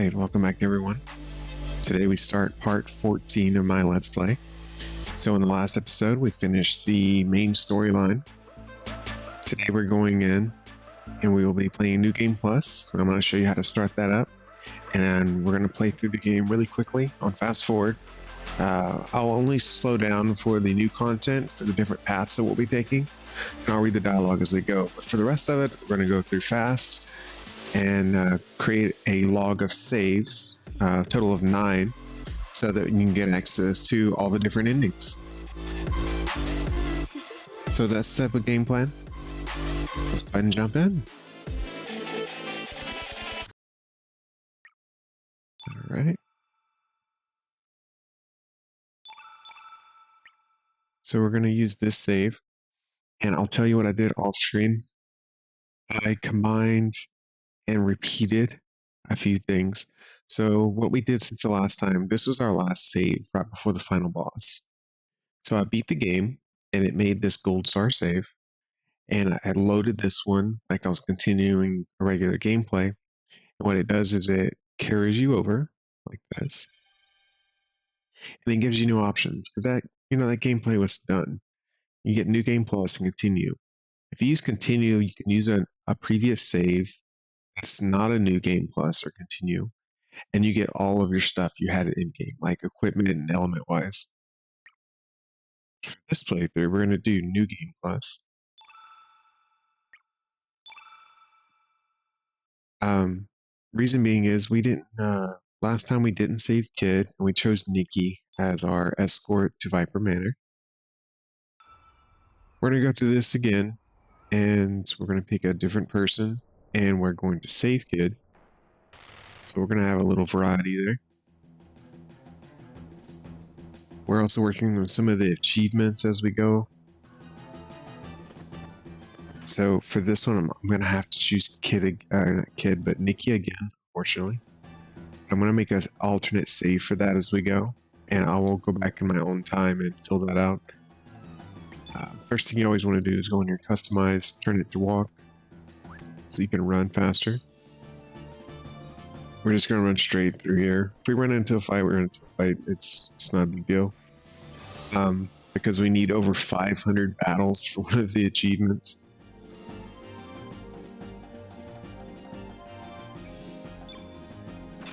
Alright, welcome back everyone. Today we start part 14 of my Let's Play. So in the last episode we finished the main storyline. Today we're going in and we will be playing New Game Plus. I'm going to show you how to start that up. And we're going to play through the game really quickly on fast forward. I'll only slow down for the new content, for the different paths that we'll be taking. And I'll read the dialogue as we go. But for the rest of it, we're going to go through fast and create a log of saves, a total of 9, so that you can get access to all the different endings. So that's the type of game plan. Let's go ahead and jump in. All right. So we're going to use this save, and I'll tell you what I did off screen. I combined and repeated a few things. So what we did since the last time, this was our last save right before the final boss. So I beat the game and it made this gold star save, and I had loaded this one like I was continuing a regular gameplay. And what it does is it carries you over like this and then gives you new options, because that gameplay was done. You get New Game Plus and continue. If you use continue, you can use a previous save that's not a New Game Plus or continue, and you get all of your stuff you had in game, like equipment and element wise. For this playthrough, we're going to do New Game Plus. Reason being is we didn't last time we didn't save Kid, and we chose Nikki as our escort to Viper Manor. We're going to go through this again, and we're going to pick a different person, and we're going to save Kid. So we're going to have a little variety there. We're also working on some of the achievements as we go. So for this one, I'm going to have to choose not Kid, but Nikki again, unfortunately. I'm going to make an alternate save for that as we go, and I will go back in my own time and fill that out. First thing you always want to do is go in your customize, turn it to walk, so you can run faster. We're just going to run straight through here. If we run into a fight, we're into a fight. It's not a big deal. Because we need over 500 battles for one of the achievements.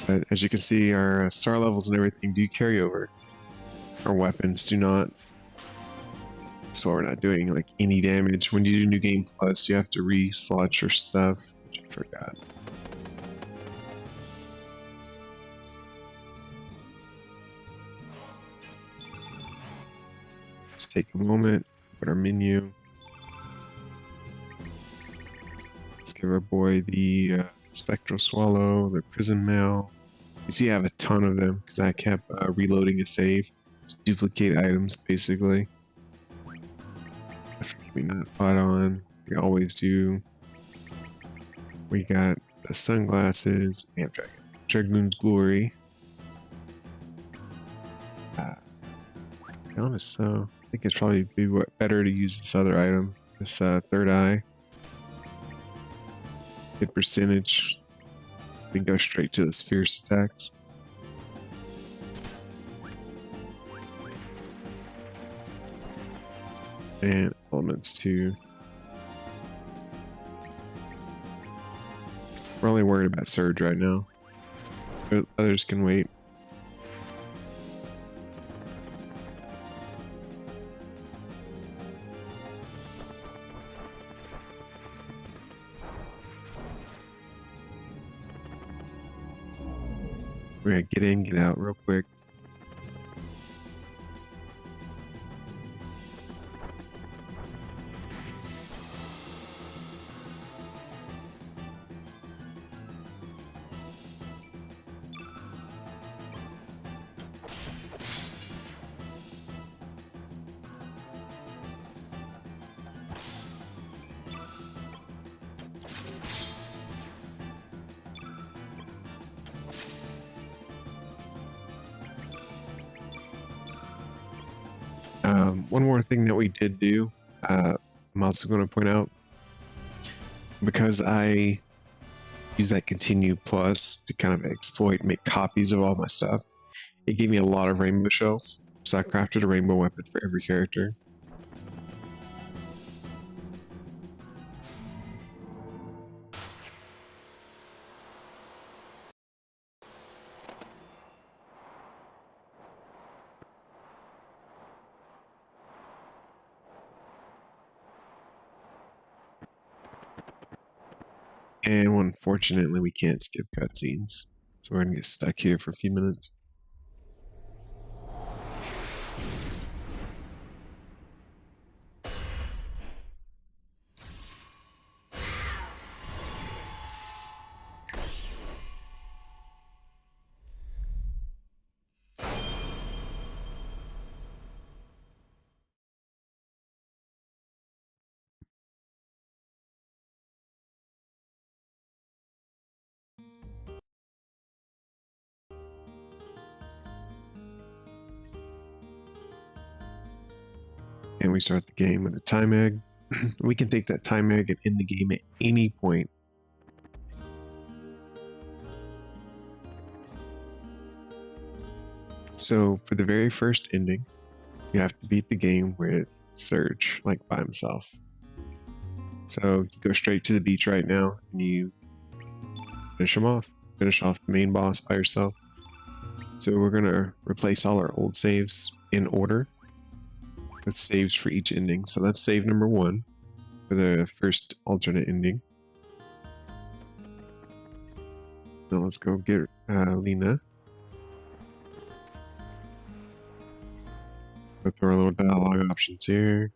But as you can see, our star levels and everything do carry over. Our weapons do not. That's why we're not doing like any damage. When you do New Game Plus, you have to re-slot your stuff, which I forgot. Just take a moment, put our menu. Let's give our boy the Spectral Swallow, the Prison Mail. You see I have a ton of them because I kept reloading a save. It's duplicate items basically. We not spot on. We always do. We got the sunglasses and Dragoon's Glory. To be honest, though, I think it's probably better to use this other item, this third eye. Good percentage. We can go straight to the fierce attacks. And elements too. We're only worried about Surge right now. But others can wait. We're gonna get in, get out real quick. One more thing that we did do, I'm also going to point out, because I use that continue plus to kind of exploit, make copies of all my stuff. It gave me a lot of rainbow shells, so I crafted a rainbow weapon for every character. And unfortunately, we can't skip cutscenes, so we're gonna get stuck here for a few minutes. And we start the game with a time egg. We can take that time egg and end the game at any point. So for the very first ending, you have to beat the game with Surge, like by himself. So you go straight to the beach right now and you finish him off. Finish off the main boss by yourself. So we're gonna replace all our old saves in order with saves for each ending. So that's save number 1 for the first alternate ending. Now let's go get Lena. Go through our little dialogue options here.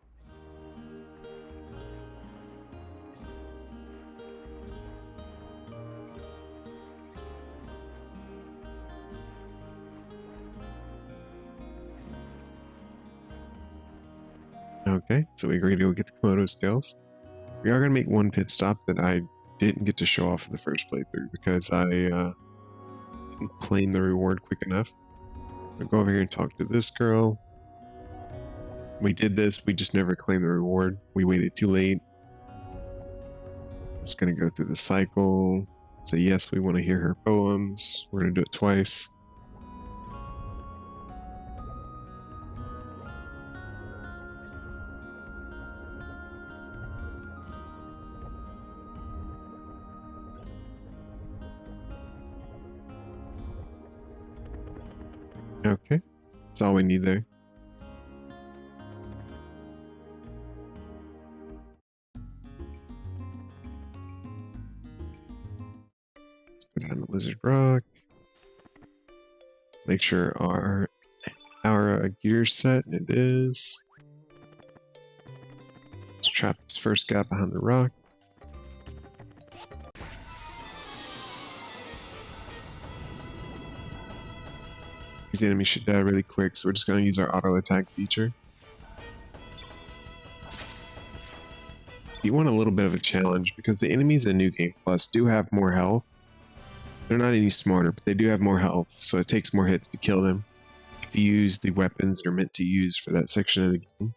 Okay, so we agree to go get the Chrono scales. We are going to make one pit stop that I didn't get to show off in the first playthrough because I didn't claim the reward quick enough. I'll go over here and talk to this girl. We did this, we just never claimed the reward. We waited too late. Just going to go through the cycle. Say yes, we want to hear her poems. We're going to do it twice. Okay, that's all we need there. Let's go down to Lizard Rock. Make sure our gear's set, and it is. Let's trap this first guy behind the rock. These enemies should die really quick, so we're just going to use our auto attack feature. You want a little bit of a challenge because the enemies in NewGame Plus do have more health. They're not any smarter, but they do have more health, so it takes more hits to kill them. If you use the weapons they're meant to use for that section of the game.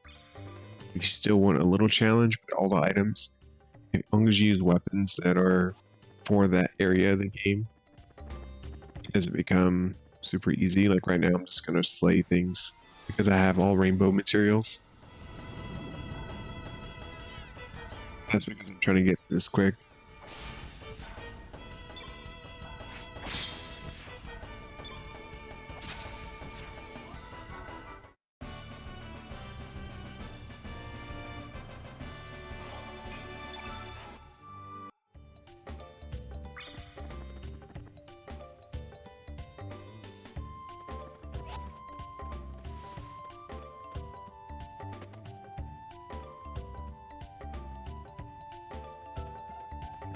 If you still want a little challenge, but all the items, as long as you use weapons that are for that area of the game, it doesn't become super easy. Like right now, I'm just going to slay things because I have all rainbow materials. That's because I'm trying to get this quick.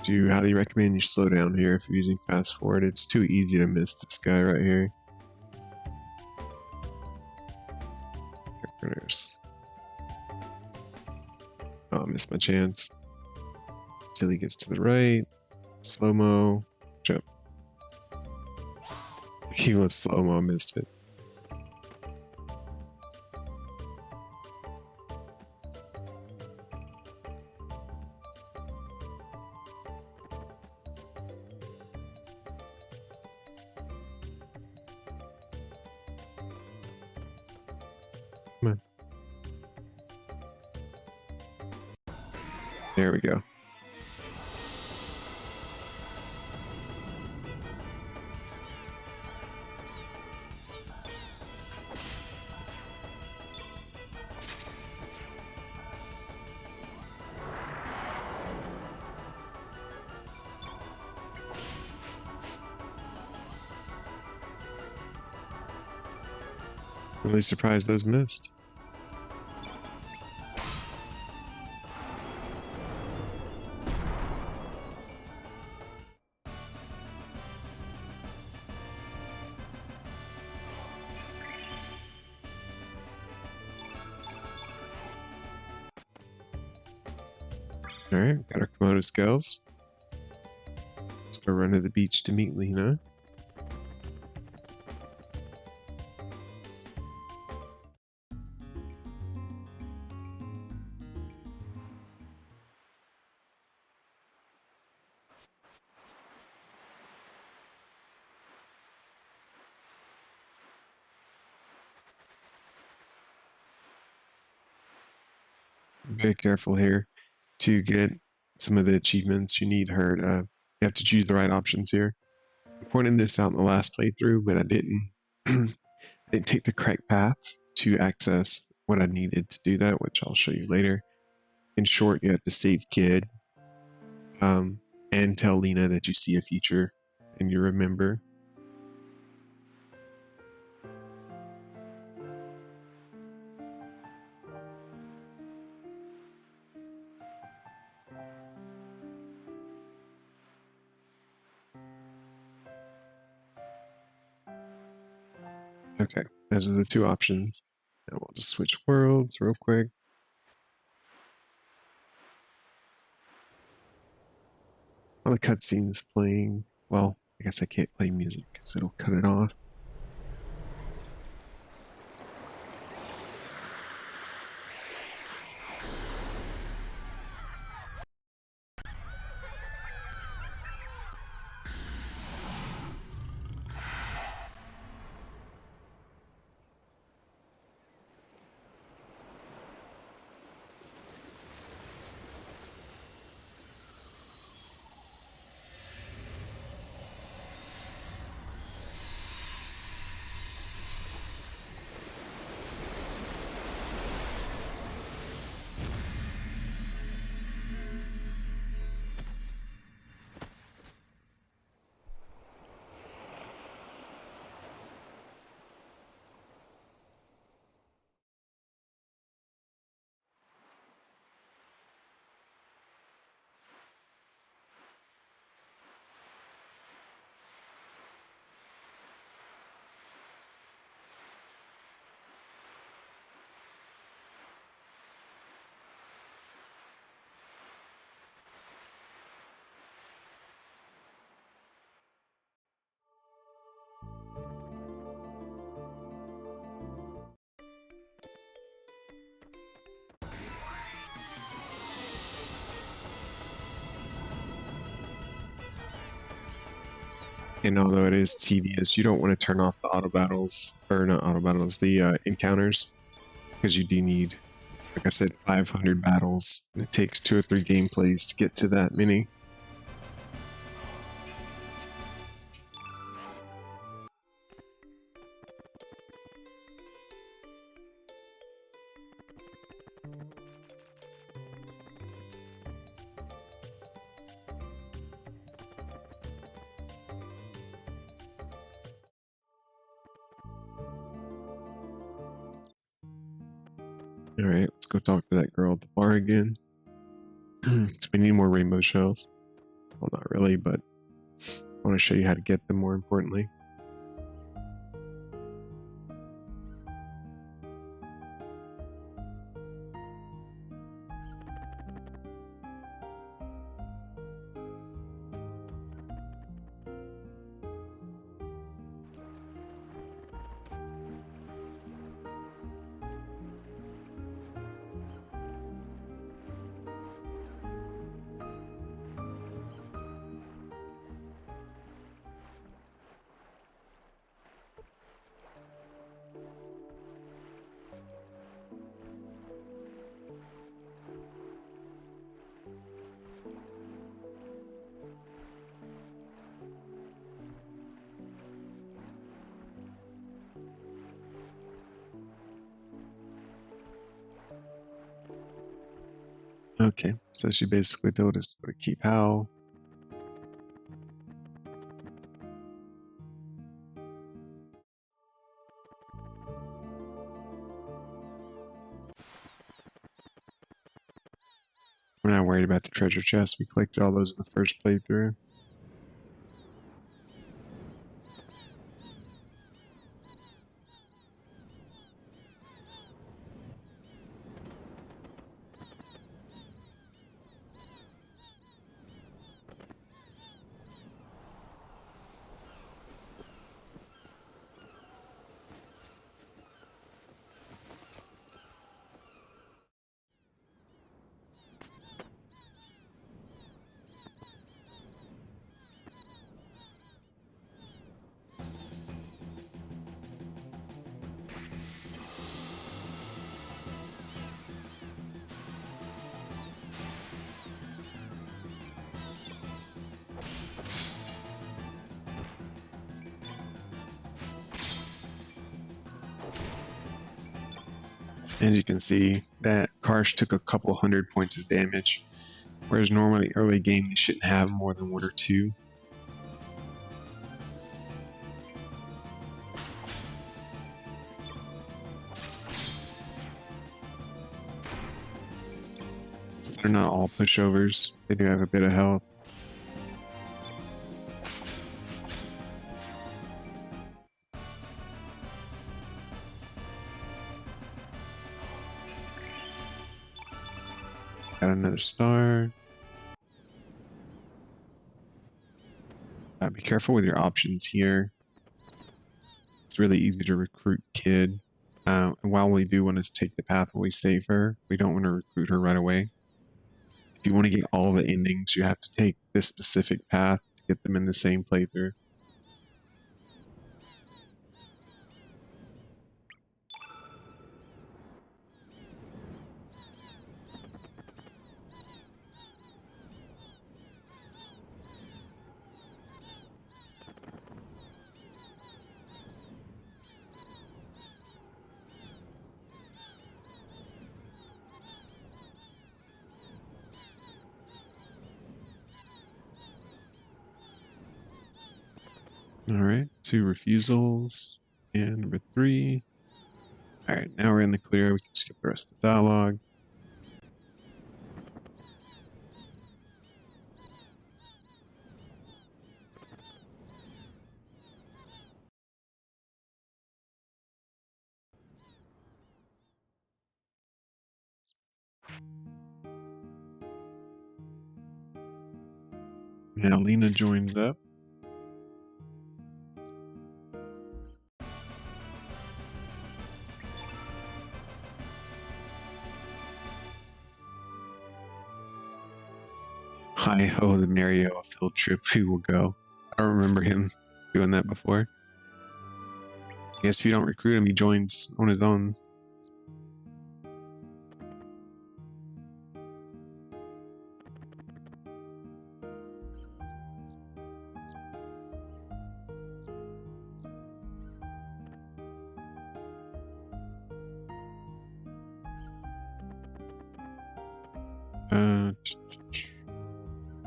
Do highly recommend you slow down here if you're using fast forward. It's too easy to miss this guy right here. Oh, I missed my chance. Till he gets to the right. Slow-mo. Jump. He was slow-mo, missed it. There we go. Really surprised those missed. Alright, got our Komodo skills. Let's go run to the beach to meet Lena. Very careful here to get some of the achievements. You need her to, you have to choose the right options here. I pointed this out in the last playthrough, but I didn't, I didn't take the correct path to access what I needed to do that, which I'll show you later. In short, you have to save Kid and tell Lena that you see a future and you remember. Okay, those are the two options. And we'll just switch worlds real quick. While the cutscene's playing, well, I guess I can't play music because it'll cut it off. And although it is tedious, you don't want to turn off the auto battles, or not auto battles, the encounters, because you do need, like I said, 500 battles. And it takes 2 or 3 gameplays to get to that many. Alright, let's go talk to that girl at the bar again. We need more rainbow shells. Well, not really, but I want to show you how to get them more importantly. Okay, so she basically told us to keep how. We're not worried about the treasure chest. We collected all those in the first playthrough. As you can see, that Karsh took a couple hundred points of damage, whereas normally early game they shouldn't have more than one or two. So they're not all pushovers. They do have a bit of health. Got another star. Be careful with your options here. It's really easy to recruit Kid. And while we do want to take the path where we save her, we don't want to recruit her right away. If you want to get all the endings, you have to take this specific path to get them in the same playthrough. Alright, 2 refusals, and number 3. Alright, now we're in the clear, we can skip the rest of the dialogue. Now Lena joins up. Hi ho, the Mario field trip, we will go. I don't remember him doing that before. I guess if you don't recruit him, he joins on his own.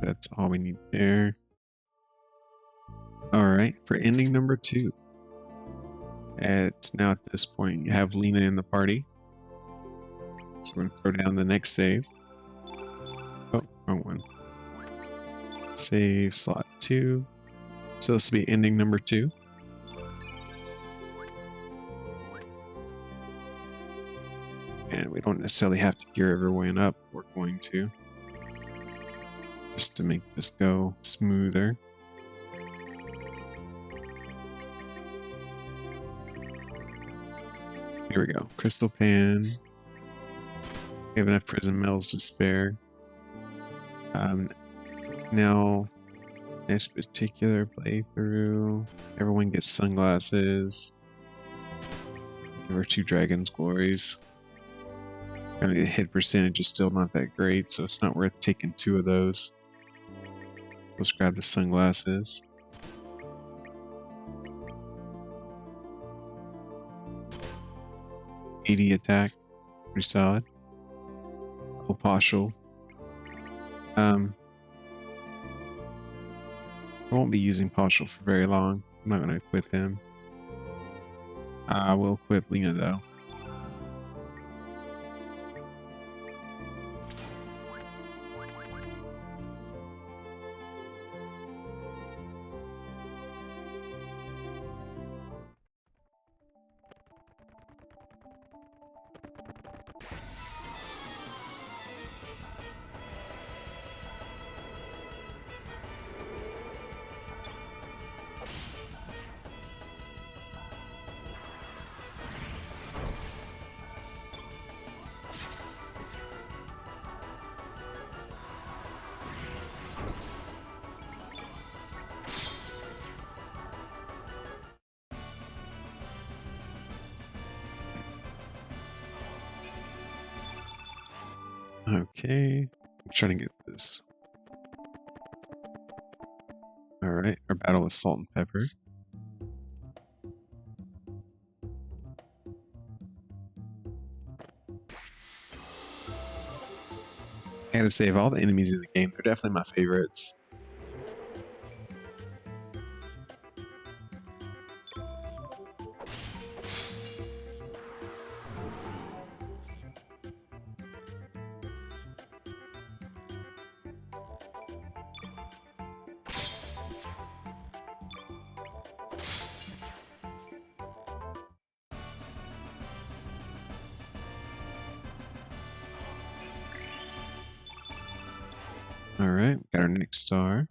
That's all we need there. Alright, for ending number 2. It's now at this point you have Lena in the party. So we're going to throw down the next save. Oh, wrong one. Save slot 2. So this will be ending number 2. And we don't necessarily have to gear everyone up. We're going to. Just to make this go smoother. Here we go. Crystal Pan. We have enough prison medals to spare. Now, this particular playthrough, everyone gets sunglasses. Give her 2 Dragon's Glories. And the hit percentage is still not that great, so it's not worth taking 2 of those. Let's grab the sunglasses. '80 attack, pretty solid. Oh, partial. I won't be using Partial for very long. I'm not going to equip him. I will equip Lena though. Okay, I'm trying to get this. Alright, our battle with Salt and Pepper. I gotta say, of all the enemies in the game, they're definitely my favorites. Alright, got our next star.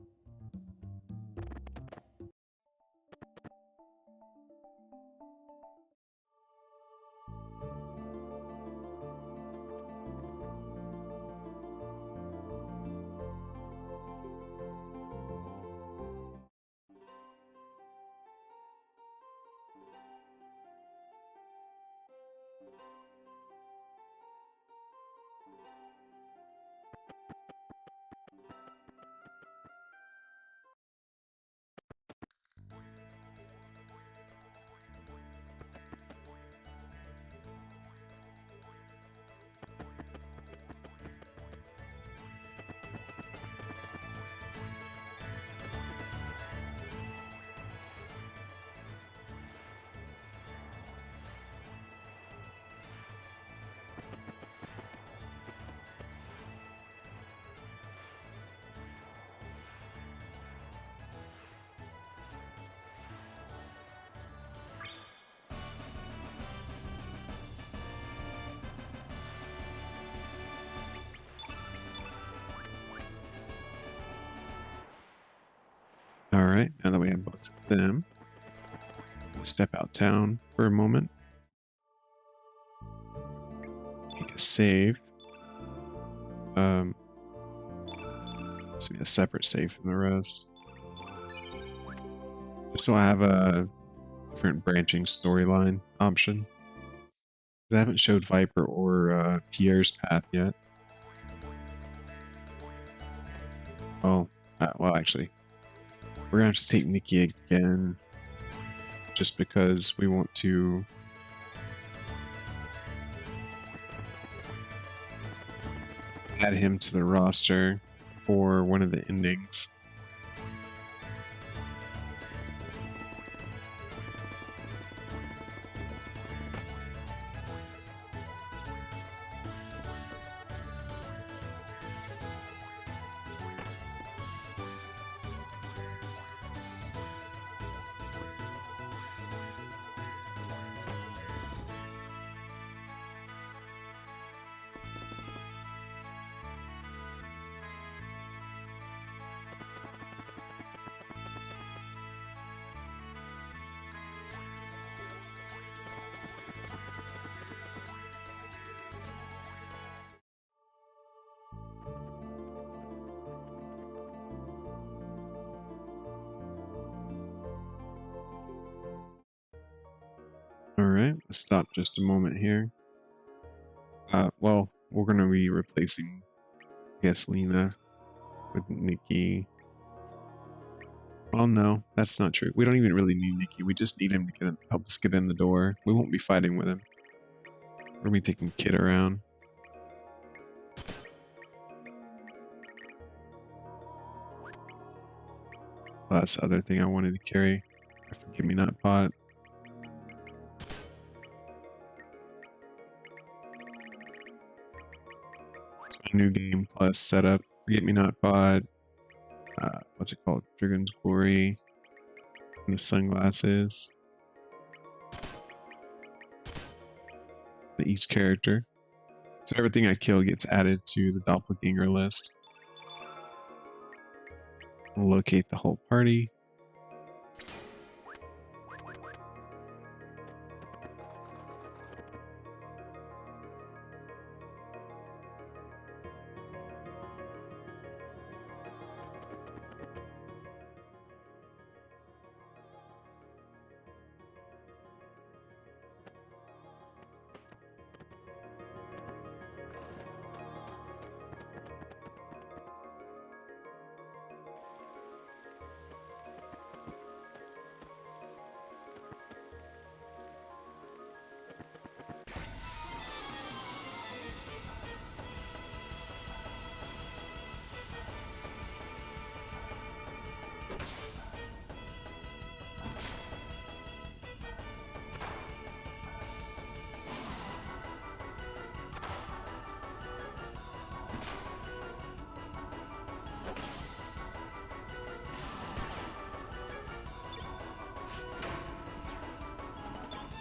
Alright, now that we have both of them, we'll step out town for a moment. Take a save. This will be a separate save from the rest. Just so I have a different branching storyline option. I haven't showed Viper or Pierre's path yet. Oh, well, actually, we're gonna have to take Nikki again, just because we want to add him to the roster for one of the endings. Alright, let's stop just a moment here. Well, we're going to be replacing, I guess, Lena with Nikki. Well, no, that's not true. We don't even really need Nikki. We just need him to help us get in the door. We won't be fighting with him. We're going to be taking Kid around. That's the other thing I wanted to carry. Forgive me not pot. It's my new game plus setup. Forget me not pot. What's it called? Dragon's Glory. And the sunglasses. Each character. So everything I kill gets added to the doppelganger list. We'll locate the whole party.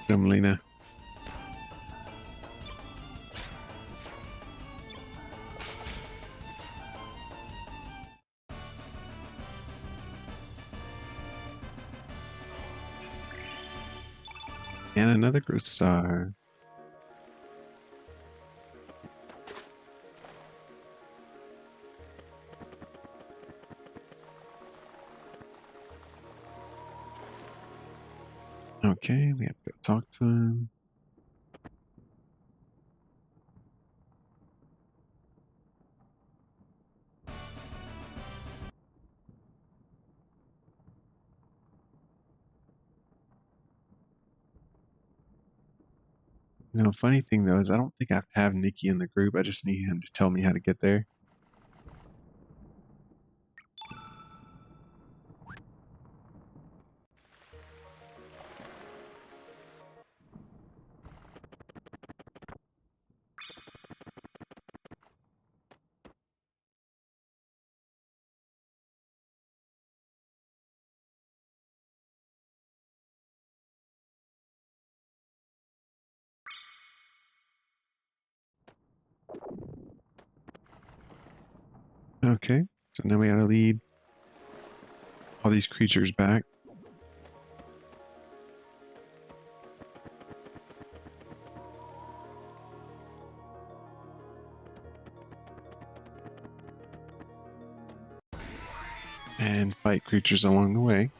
Melina. And another growth star. Okay, we have to go talk to him. You know, funny thing though is I don't think I have Nikki in the group. I just need him to tell me how to get there. Okay, so now we gotta lead all these creatures back. And fight creatures along the way.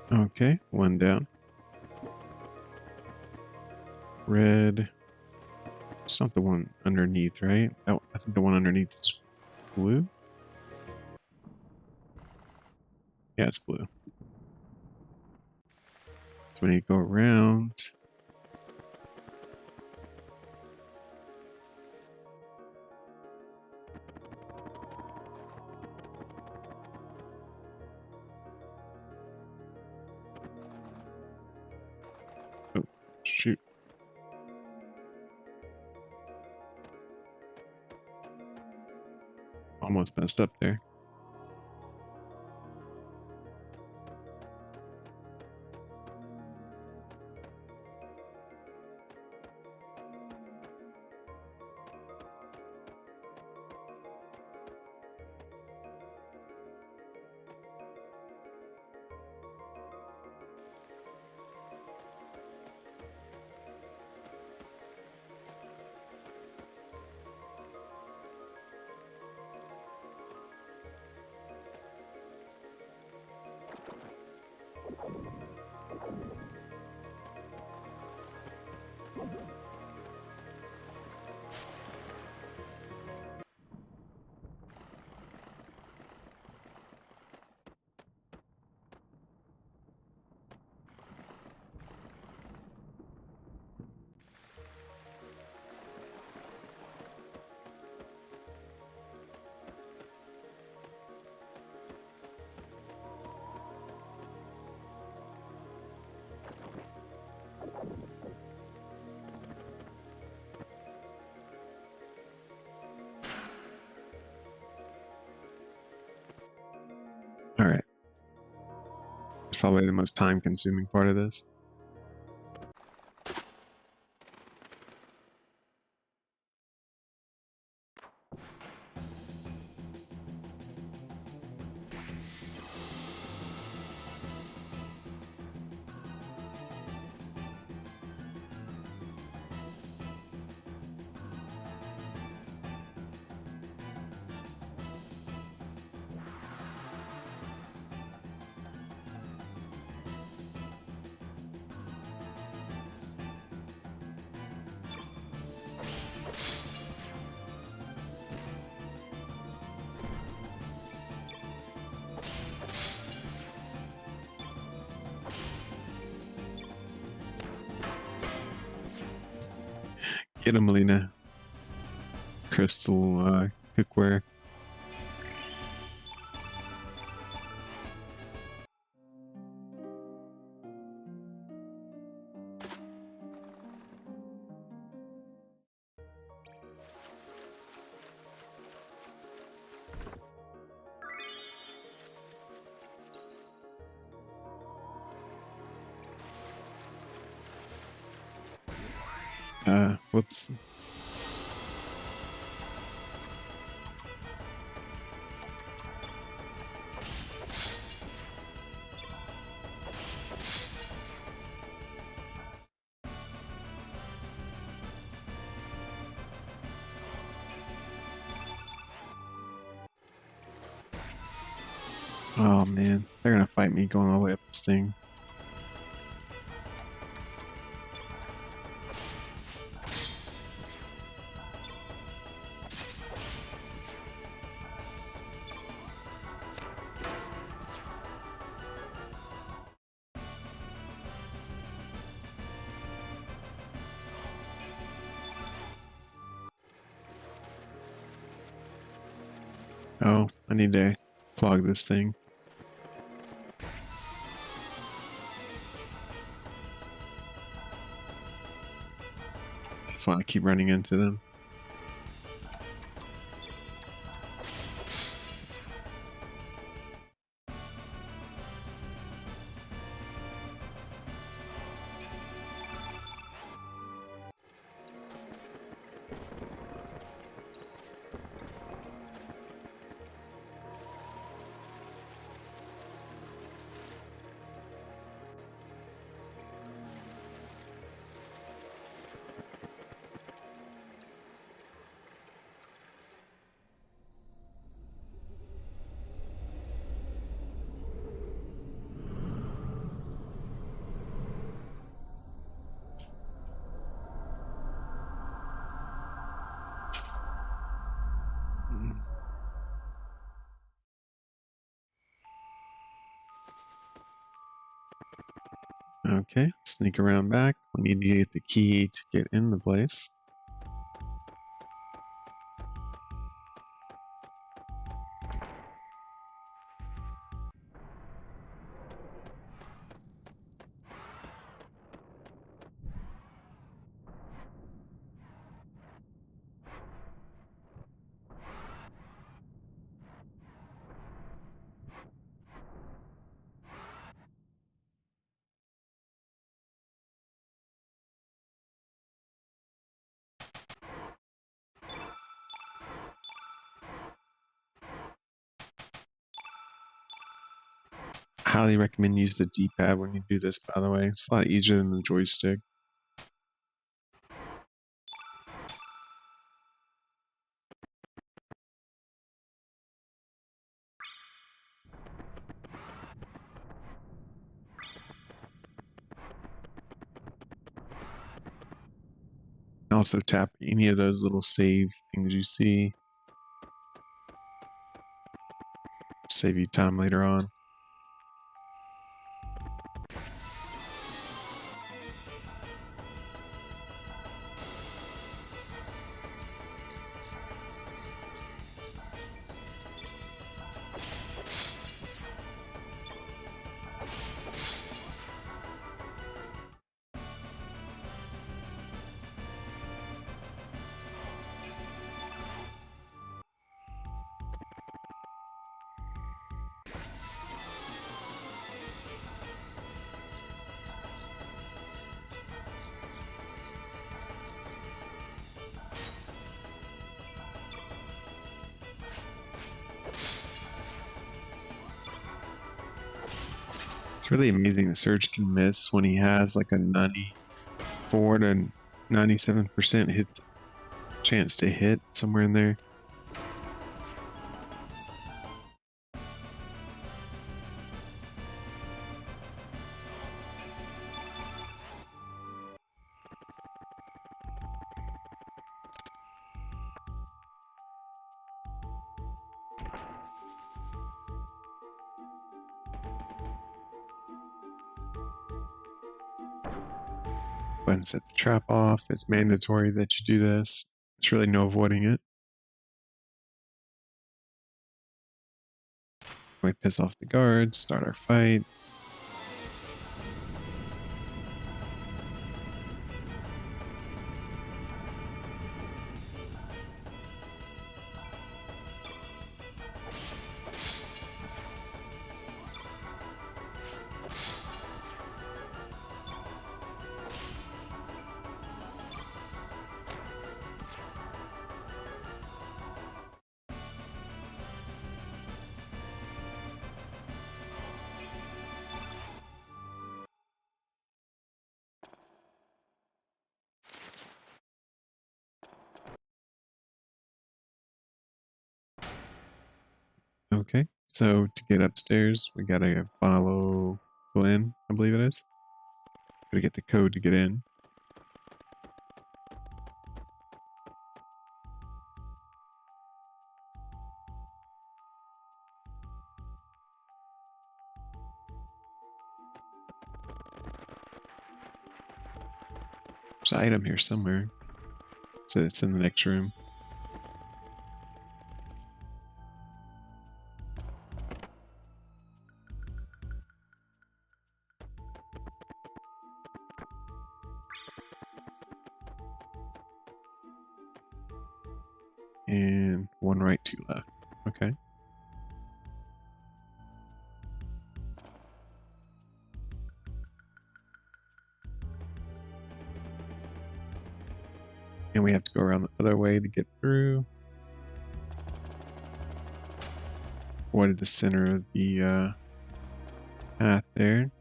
Okay, one down. Red. It's not the one underneath, right? Oh, I think the one underneath is blue. Yeah, it's blue. So we need to go around. Oh, shoot. almost messed up there. All right. It's probably the most time-consuming part of this. Get him, Lena. Crystal cookware. Whoops. Oh man, they're gonna fight me going all the way up this thing. Oh, I need to clog this thing. That's why I keep running into them. Okay, sneak around back. We need to get the key to get in the place. highly recommend use the D-pad when you do this, by the way. It's a lot easier than the joystick. And also tap any of those little save things you see. Save you time later on. It's really amazing that Surge can miss when he has like a 94 to 97% hit chance to hit somewhere in there. Go ahead and set the trap off. It's mandatory that you do this. There's really no avoiding it. We piss off the guards, start our fight. Okay, so to get upstairs, we gotta follow Glenn, I believe it is. Gotta get the code to get in. There's an item here somewhere. So it's in the next room. And one right, two left. Okay. And we have to go around the other way to get through. Avoided the center of the path there.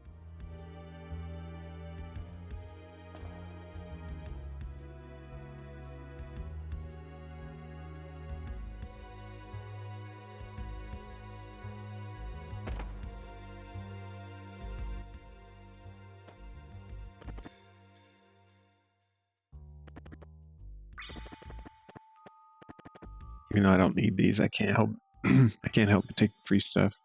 Even though I don't need these, I can't help I can't help but take free stuff.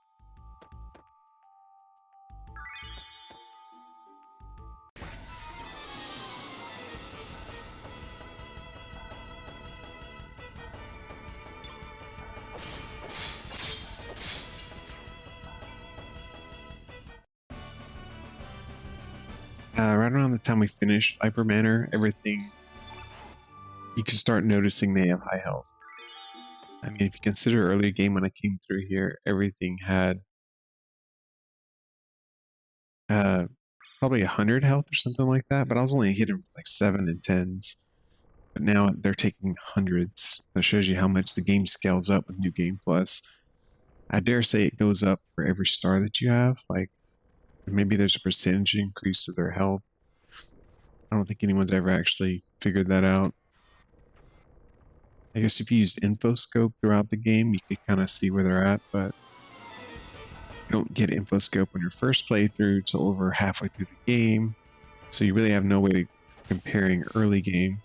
Right around the time we finished Viper Manor, everything, you can start noticing they have high health. I mean, if you consider earlier game when I came through here, everything had probably 100 health or something like that, but I was only hitting like 7 and 10s. But now they're taking hundreds. That shows you how much the game scales up with New Game Plus. I dare say it goes up for every star that you have. Like maybe there's a percentage increase to their health. I don't think anyone's ever actually figured that out. I guess if you used infoscope throughout the game, you could kind of see where they're at, but you don't get infoscope on your first playthrough till over halfway through the game. So you really have no way to comparing early game.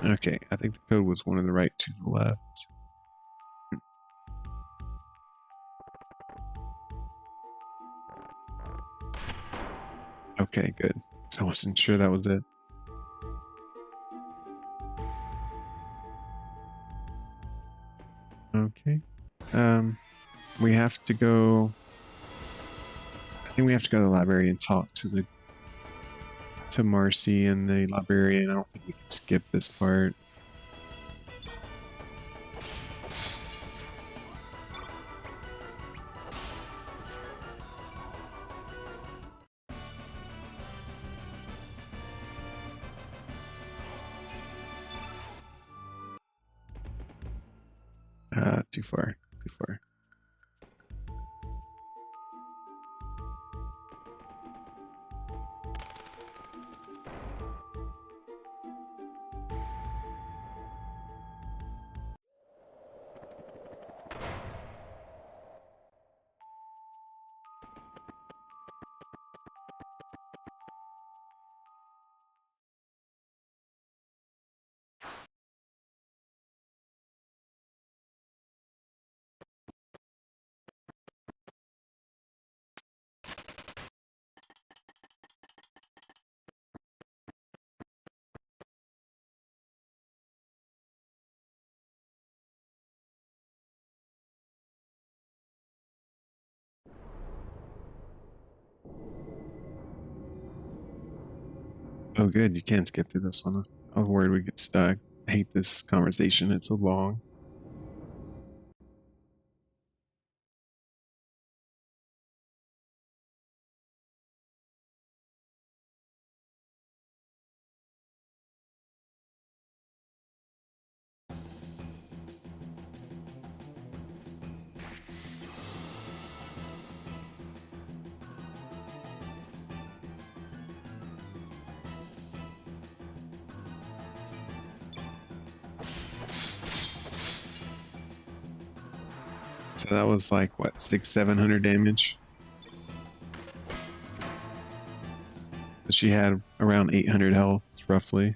Okay, I think the code was one on the right, two to the left. Okay, good. So I wasn't sure that was it. Okay. We have to go. I think we have to go to the library and talk to Marcy and the librarian. I don't think we can skip this part. Too far. Too far. Oh, good. You can't skip through this one. I was worried we'd get stuck. I hate this conversation. It's so long. So that was like, what, 700 damage? But she had around 800 health, roughly.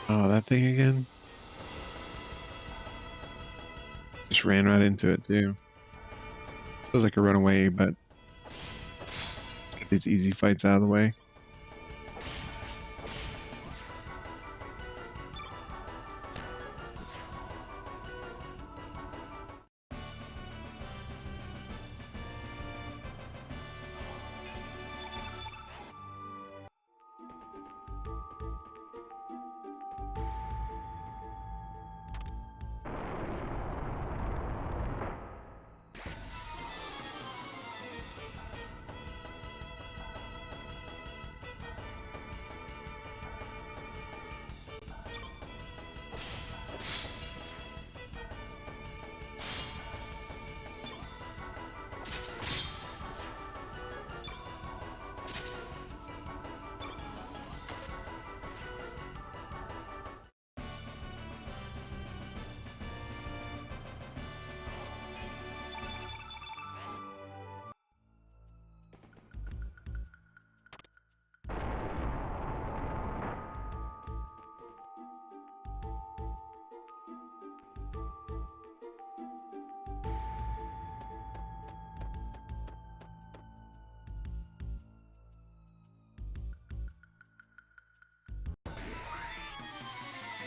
Oh, that thing again? Just ran right into it, too. Feels like a runaway, but get these easy fights out of the way.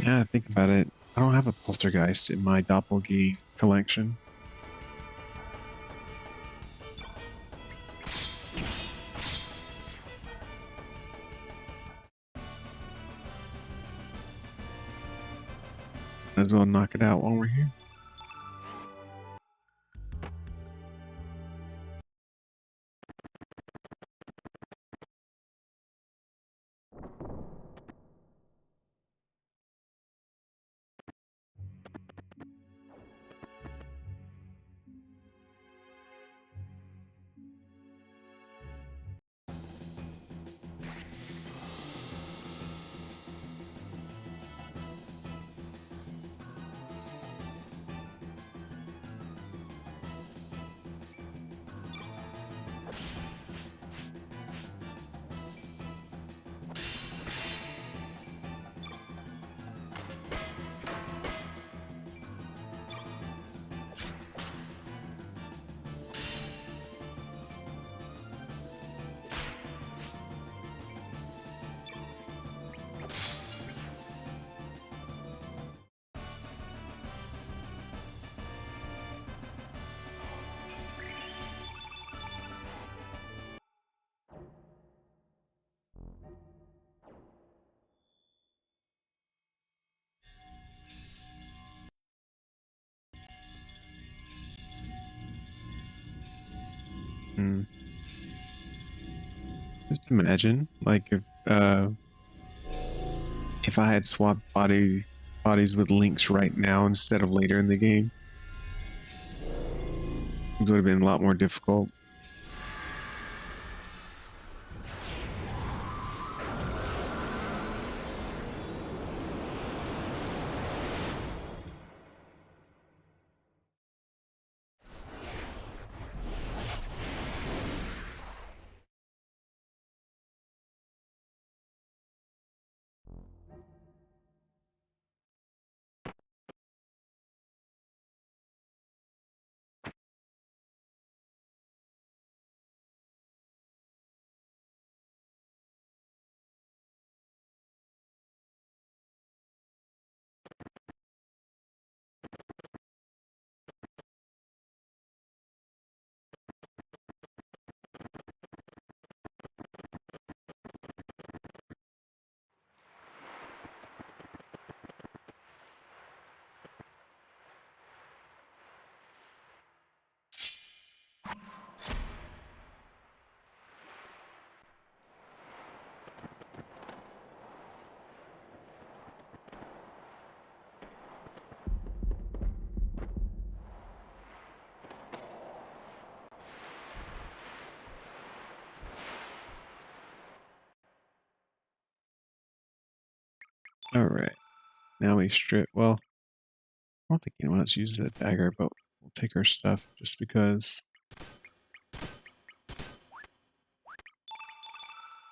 Yeah, think about it. I don't have a poltergeist in my doppelganger collection. Might as well knock it out while we're here. Hmm. Just imagine, like if I had swapped bodies with Links right now instead of later in the game, it would have been a lot more difficult. All right, now we strip. Well, I don't think anyone else uses that dagger, but we'll take her stuff just because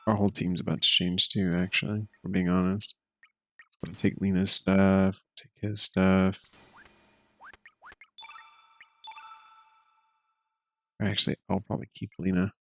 our whole team's about to change too. Actually, if we're being honest. We'll take Lena's stuff, take his stuff. Or actually, I'll probably keep Lena.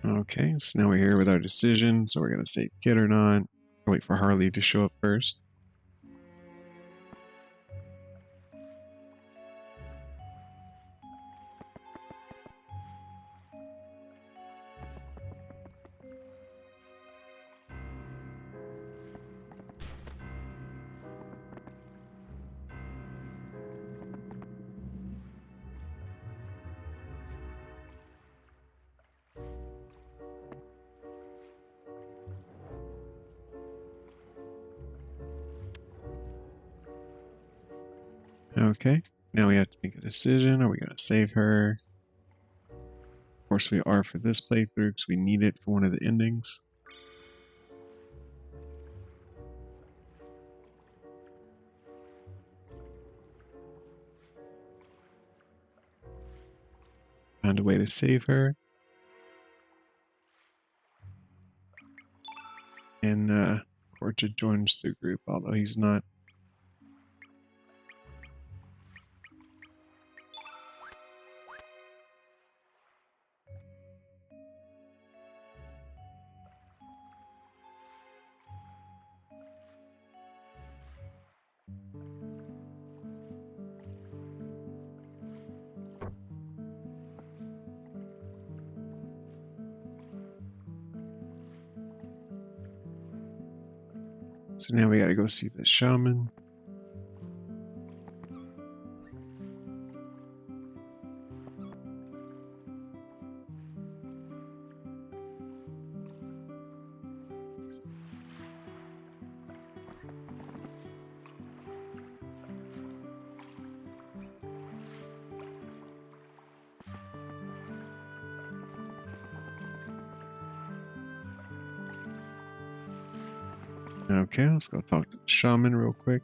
Okay, so now we're here with our decision. So we're gonna save Kid or not. Wait for Harley to show up first. Okay, now we have to make a decision. Are we gonna save her? Of course we are for this playthrough because we need it for one of the endings. find a way to save her. And Orchid joins the group, although he's not. So now we gotta go see the shaman. Okay, let's go talk to the shaman real quick.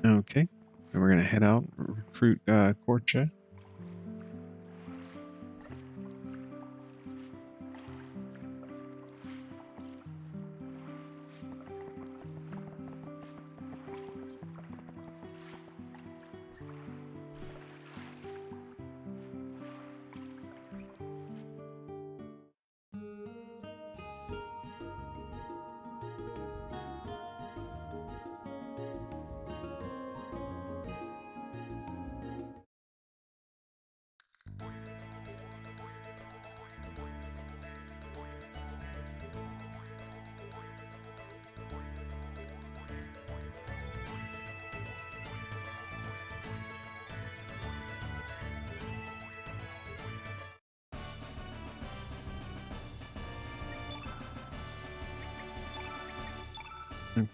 Okay, and we're gonna head out and recruit Korcha.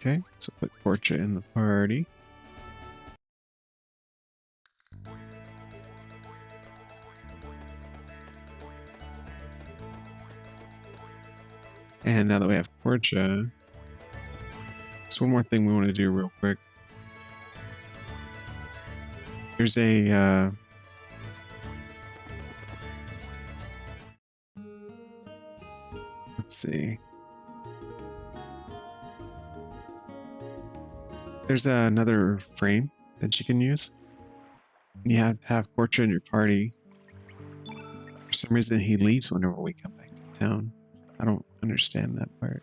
Okay, so put Korcha in the party. And now that we have Korcha, there's one more thing we want to do real quick. There's a let's see. There's another frame that you can use. You have to have Korcha in your party. For some reason, he leaves whenever we come back to town. I don't understand that part.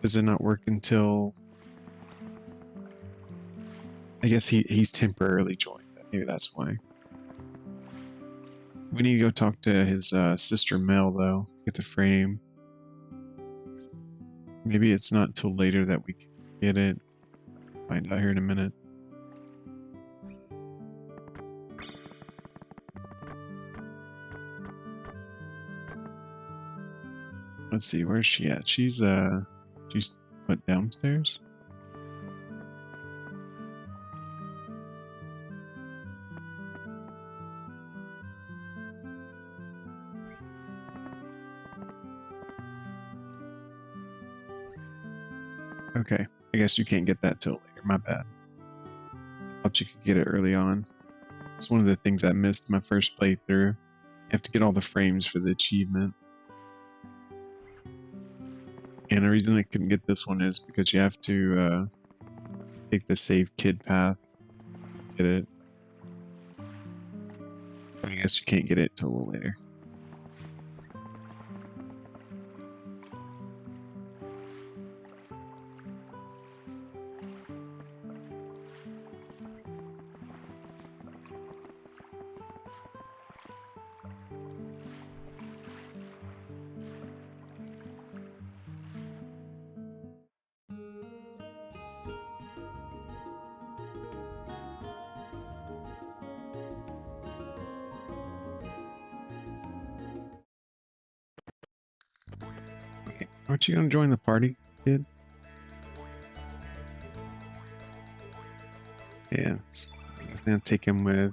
Does it not work until... I guess he's temporarily joined. Maybe that's why. We need to go talk to his sister Mel, though. Get the frame. Maybe it's not until later that we can get it. Find out here in a minute. Let's see, where's she at? She's what, downstairs? Okay, I guess you can't get that till later. My bad. Thought you could get it early on. It's one of the things I missed my first playthrough. You have to get all the frames for the achievement. And the reason I couldn't get this one is because you have to take the save kid path to get it. I guess you can't get it till a little later. Aren't you gonna join the party, kid? Yeah, I'm gonna take him with.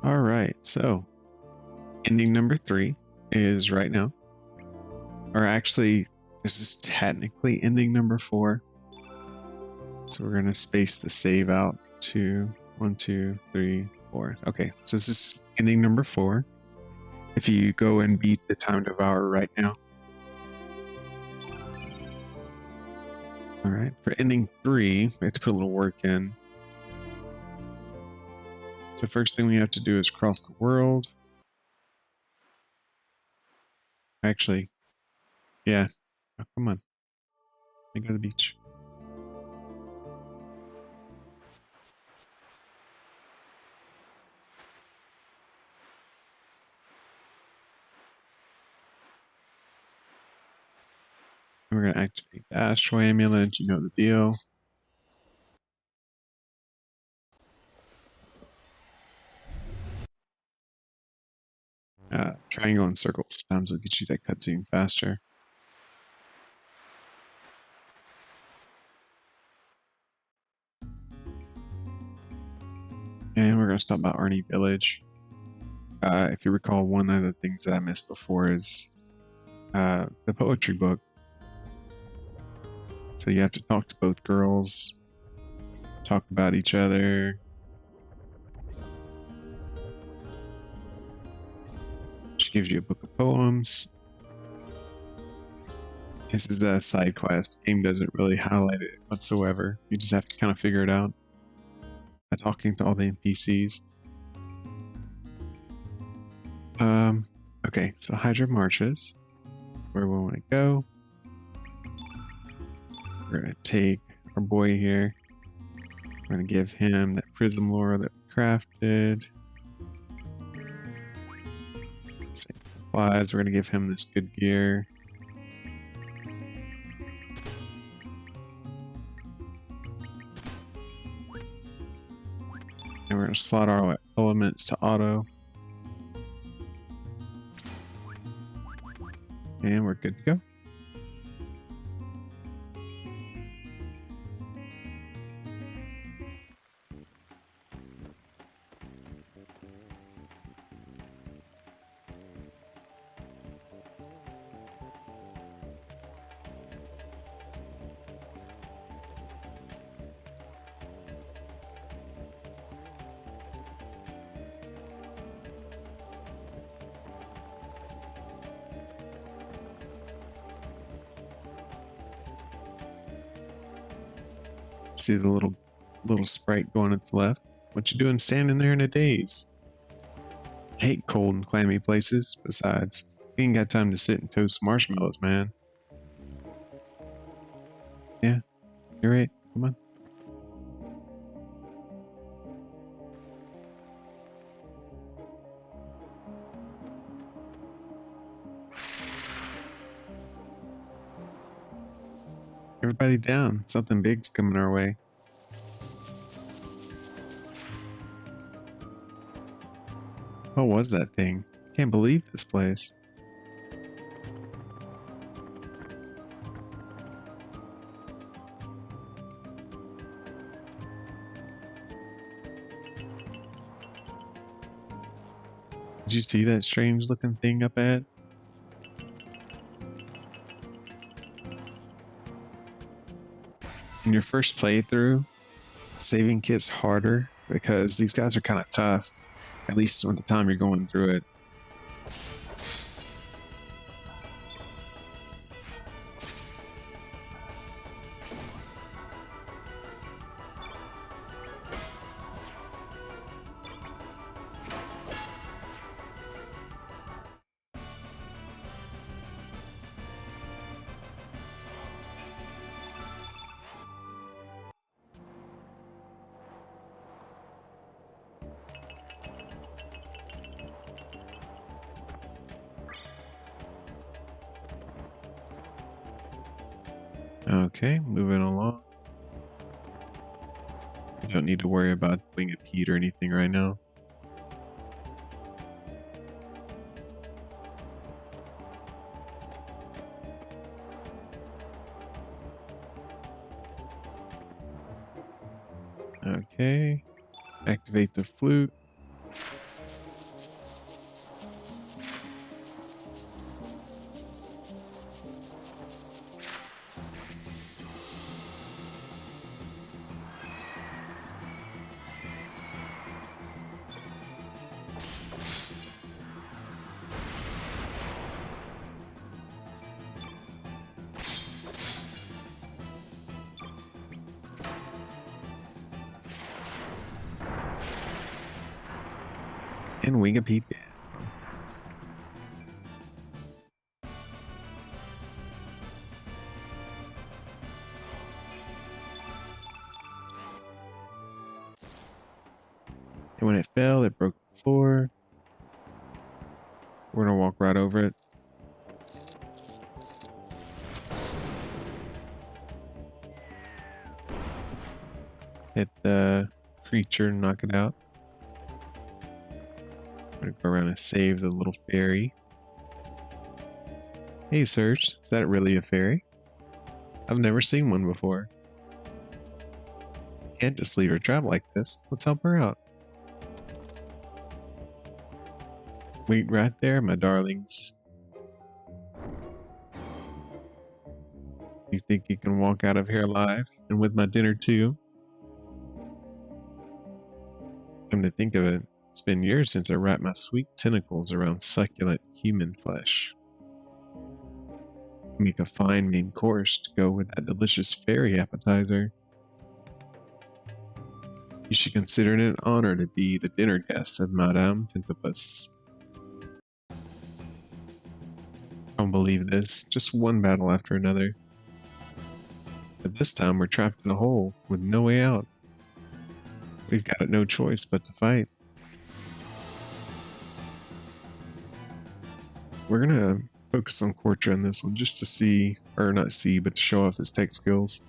All right, so ending number 3 is right now, or actually, this is technically ending number 4. So we're gonna space the save out to 1, 2, 3, 4. Okay, so this is ending number 4. If you go and beat the time devour right now. All right, for ending 3, we have to put a little work in. The first thing we have to do is cross the world. Actually, yeah. Oh, come on. Let me go to the beach. We're going to activate the Astral Amulet. You know the deal. Triangle and circle. Sometimes it'll get you that cutscene faster. And we're going to stop by Arnie Village. If you recall, one of the things that I missed before is the poetry book. So you have to talk to both girls, talk about each other. She gives you a book of poems. This is a side quest. The game doesn't really highlight it whatsoever. You just have to kind of figure it out by talking to all the NPCs. Okay, so Hydra Marshes, where we want to go. We're going to take our boy here. We're going to give him that prism lore that we crafted. Same supplies. We're going to give him this good gear. And we're going to slot our elements to auto. And we're good to go. See the little sprite going at the left. What you doing standing there in a daze? I hate cold and clammy places. Besides, we ain't got time to sit and toast marshmallows, man. Yeah, you're right. Come on. Everybody down. Something big's coming our way. What was that thing? Can't believe this place. Did you see that strange looking thing up ahead? In your first playthrough, saving gets harder because these guys are kind of tough, at least at the time you're going through it. Okay, moving along. We don't need to worry about winged Pete or anything right now. Okay, activate the flute. And wing a Pete down. And when it fell, it broke the floor. We're gonna walk right over it. Hit the creature, knock it out. I'm gonna go around and save the little fairy. Hey, Serge, is that really a fairy? I've never seen one before. Can't just leave her trapped like this. Let's help her out. Wait right there, my darlings. You think you can walk out of here alive and with my dinner too? Come to think of it, it's been years since I wrapped my sweet tentacles around succulent human flesh. Make a fine main course to go with that delicious fairy appetizer. You should consider it an honor to be the dinner guest of Madame Tintipus. I don't believe this, just one battle after another. But this time we're trapped in a hole with no way out. We've got no choice but to fight. We're gonna focus on Kortra in this one just to see, or not see, but to show off his tech skills.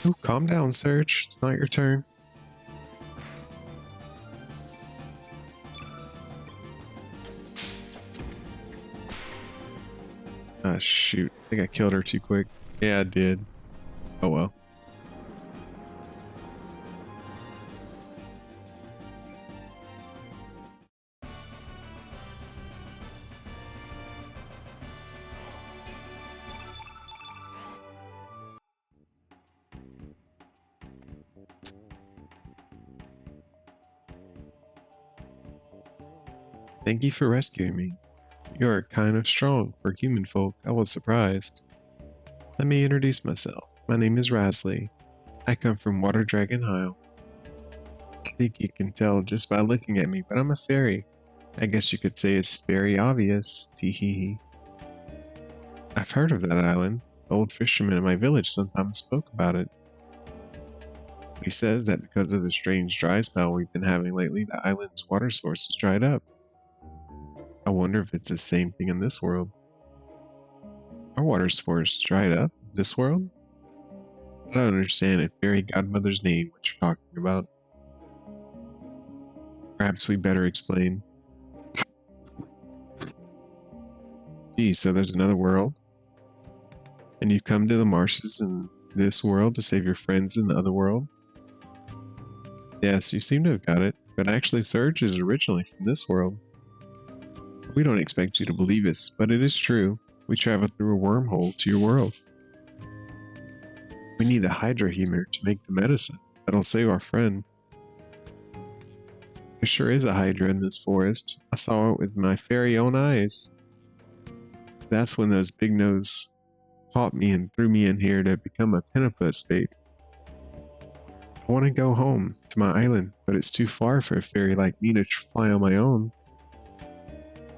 Oh, calm down, Serge. It's not your turn. Ah, shoot. I think I killed her too quick. Yeah, I did. Oh well. Thank you for rescuing me. You are kind of strong for human folk. I was surprised. Let me introduce myself. My name is Rasley. I come from Water Dragon Isle. I think you can tell just by looking at me, but I'm a fairy. I guess you could say it's very obvious. Teehee. I've heard of that island. The old fishermen in my village sometimes spoke about it. He says that because of the strange dry spell we've been having lately, the island's water source has dried up. I wonder if it's the same thing in this world. Our water source dried up in this world? I don't understand in fairy godmother's name what you're talking about. Perhaps we better explain. Gee, so there's another world? And you come to the marshes in this world to save your friends in the other world? Yes, you seem to have got it, but actually Surge is originally from this world. We don't expect you to believe us, but it is true. We traveled through a wormhole to your world. We need the Hydra humor to make the medicine that'll save our friend. There sure is a Hydra in this forest. I saw it with my very own eyes. That's when those big nose caught me and threw me in here to become a pinniput bait. I want to go home to my island, but it's too far for a fairy like me to fly on my own.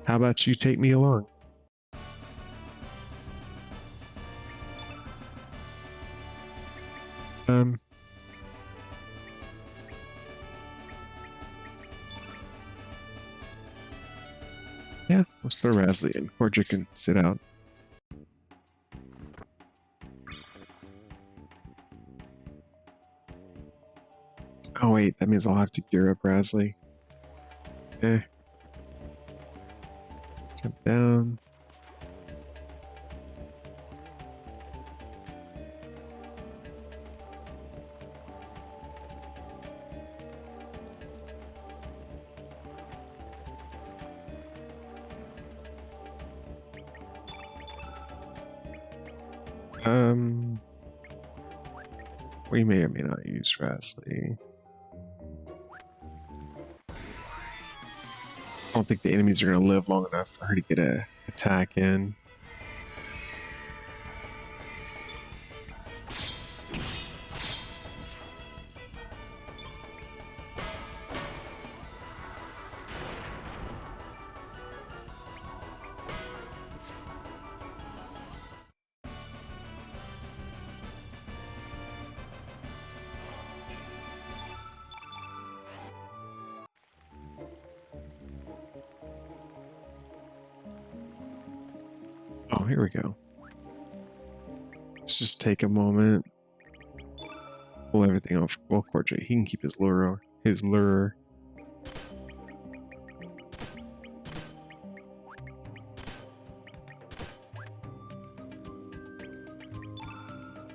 How about you take me along? Yeah, let's throw Rasley in. Corja can sit out. Oh wait, that means I'll have to gear up Rasley. Eh. Jump down. We may or may not use Rasley. I don't think the enemies are going to live long enough for her to get a attack in. Oh, here we go. Let's just take a moment. Pull everything off. Well, Corja, he can keep his lure.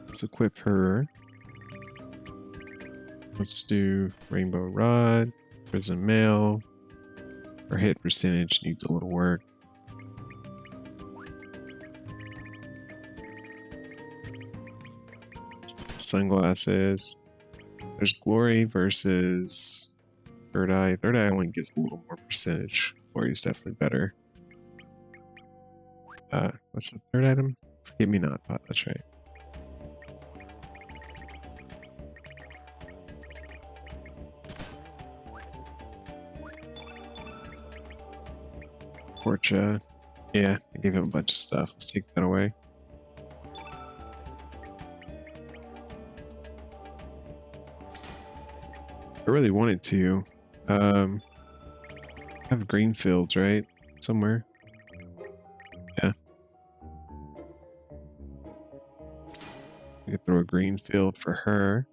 Let's equip her. Let's do Rainbow Rod, Prison Mail. Her hit percentage needs a little work. Sunglasses. There's Glory versus Third Eye. Third Eye only gives a little more percentage. Glory is definitely better. What's the third item? Forget Me Not. Oh, that's right. Porcha. Yeah, I gave him a bunch of stuff. Let's take that away. I really wanted to have green fields, right? Somewhere. Yeah. We could throw a green field for her.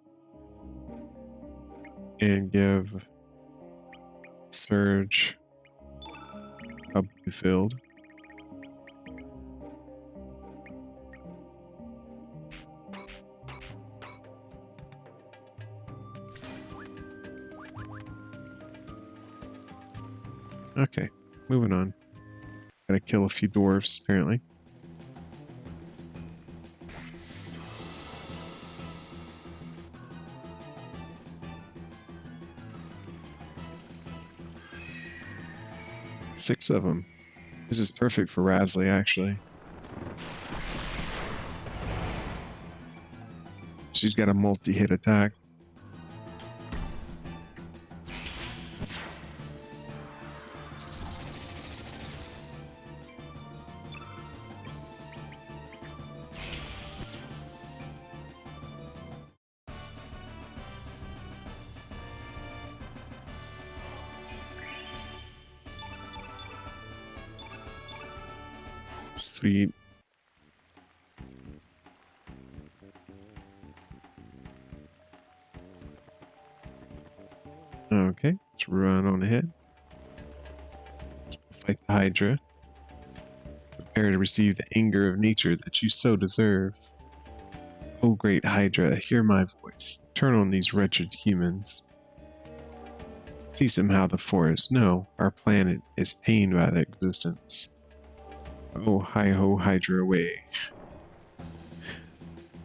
And give Surge a blue field. Okay, moving on. Gotta kill a few dwarves, apparently. Six of them. This is perfect for Rasley, actually. She's got a multi-hit attack. Sweet. Okay, let's run on ahead. Let's fight the Hydra. Prepare to receive the anger of nature that you so deserve. Oh, great Hydra, hear my voice. Turn on these wretched humans. See somehow the forest. No, our planet is pained by their existence. Oh, hi-ho, Hydra away.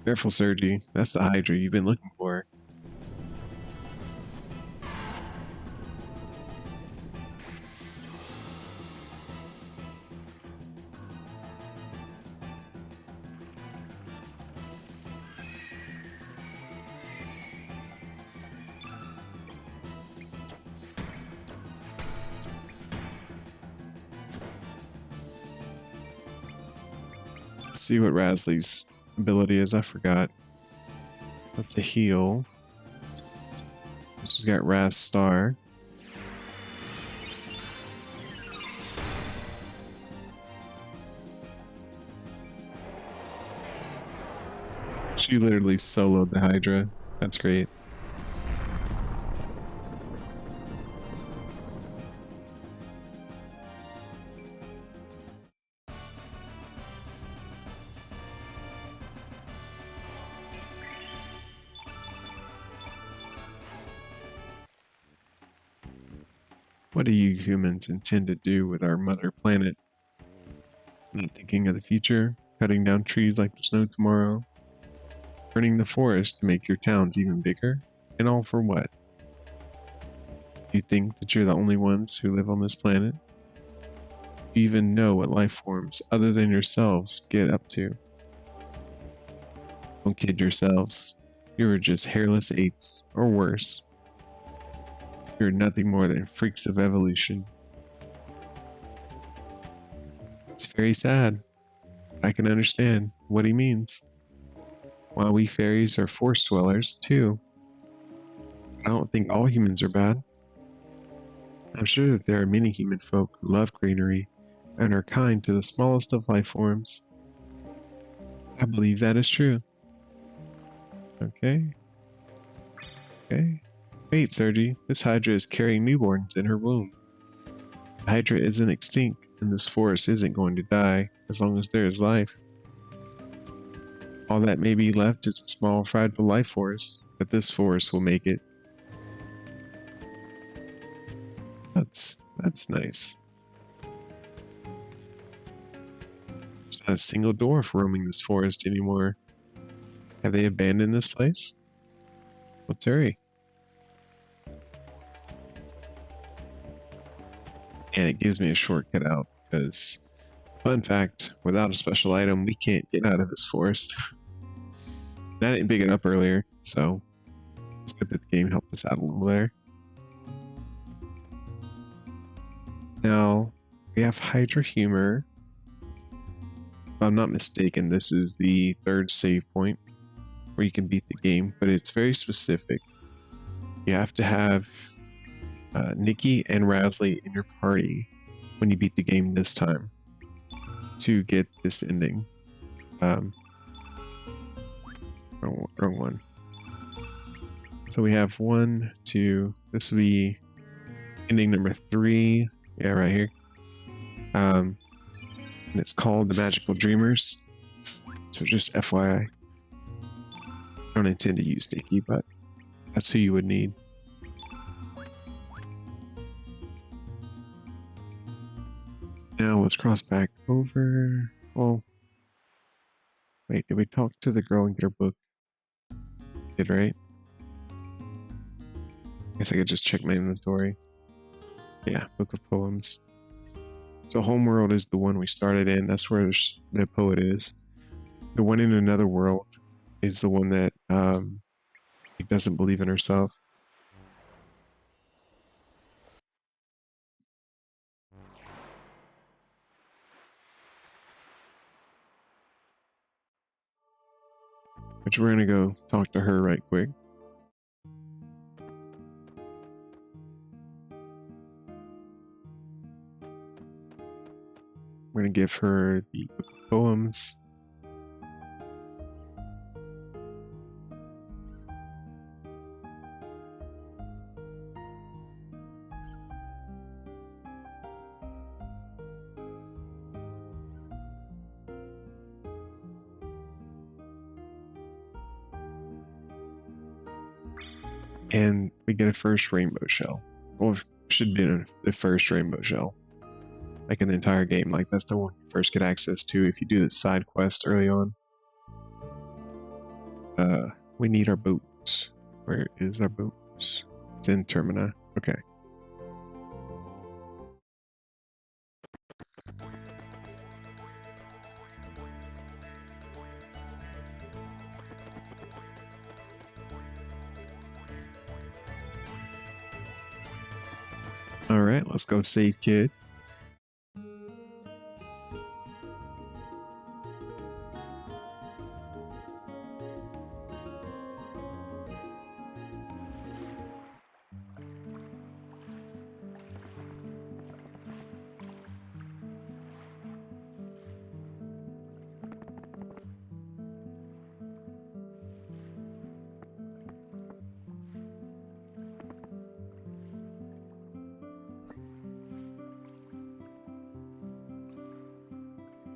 Careful, Sergi. That's the Hydra you've been looking for. Let's see what Rasley's ability is. I forgot. That's a heal. She's got Raz Star. She literally soloed the Hydra. That's great. What do you humans intend to do with our mother planet? Not thinking of the future, cutting down trees like there's no tomorrow, burning the forest to make your towns even bigger, and all for what? You think that you're the only ones who live on this planet? Do you even know what life forms other than yourselves get up to? Don't kid yourselves. You are just hairless apes, or worse. You're nothing more than freaks of evolution. It's very sad. I can understand what he means. While we fairies are forest dwellers, too. I don't think all humans are bad. I'm sure that there are many human folk who love greenery and are kind to the smallest of life forms. I believe that is true. Okay. Okay. Wait, Sergi, this Hydra is carrying newborns in her womb. The Hydra isn't extinct, and this forest isn't going to die as long as there is life. All that may be left is a small, fragile life force, but this forest will make it. That's nice. There's not a single dwarf roaming this forest anymore. Have they abandoned this place? Let's hurry. And it gives me a shortcut out because, fun fact, without a special item, we can't get out of this forest. I didn't pick it up earlier, so it's good that the game helped us out a little there. Now, we have Hydra Humor. If I'm not mistaken, this is the third save point where you can beat the game, but it's very specific. You have to have Nikki and Rasley in your party when you beat the game this time to get this ending. Wrong one. So we have 1, 2. This will be ending number 3. Yeah, right here. And it's called The Magical Dreamers. So just FYI. I don't intend to use Nikki, but that's who you would need. Now let's cross back over. Well, wait, did we talk to the girl and get her book? Did, right? Guess I could just check my inventory. Yeah, Book of Poems. So Homeworld is the one we started in. That's where the poet is. The one in Another World is the one that doesn't believe in herself. Which we're gonna go talk to her right quick. We're gonna give her the Book of Poems. And we get a first rainbow shell. Or should be the first rainbow shell. Like in the entire game. Like that's the one you first get access to if you do the side quest early on. We need our boats. Where is our boats? It's in Termina. Okay. Alright, let's go save kid.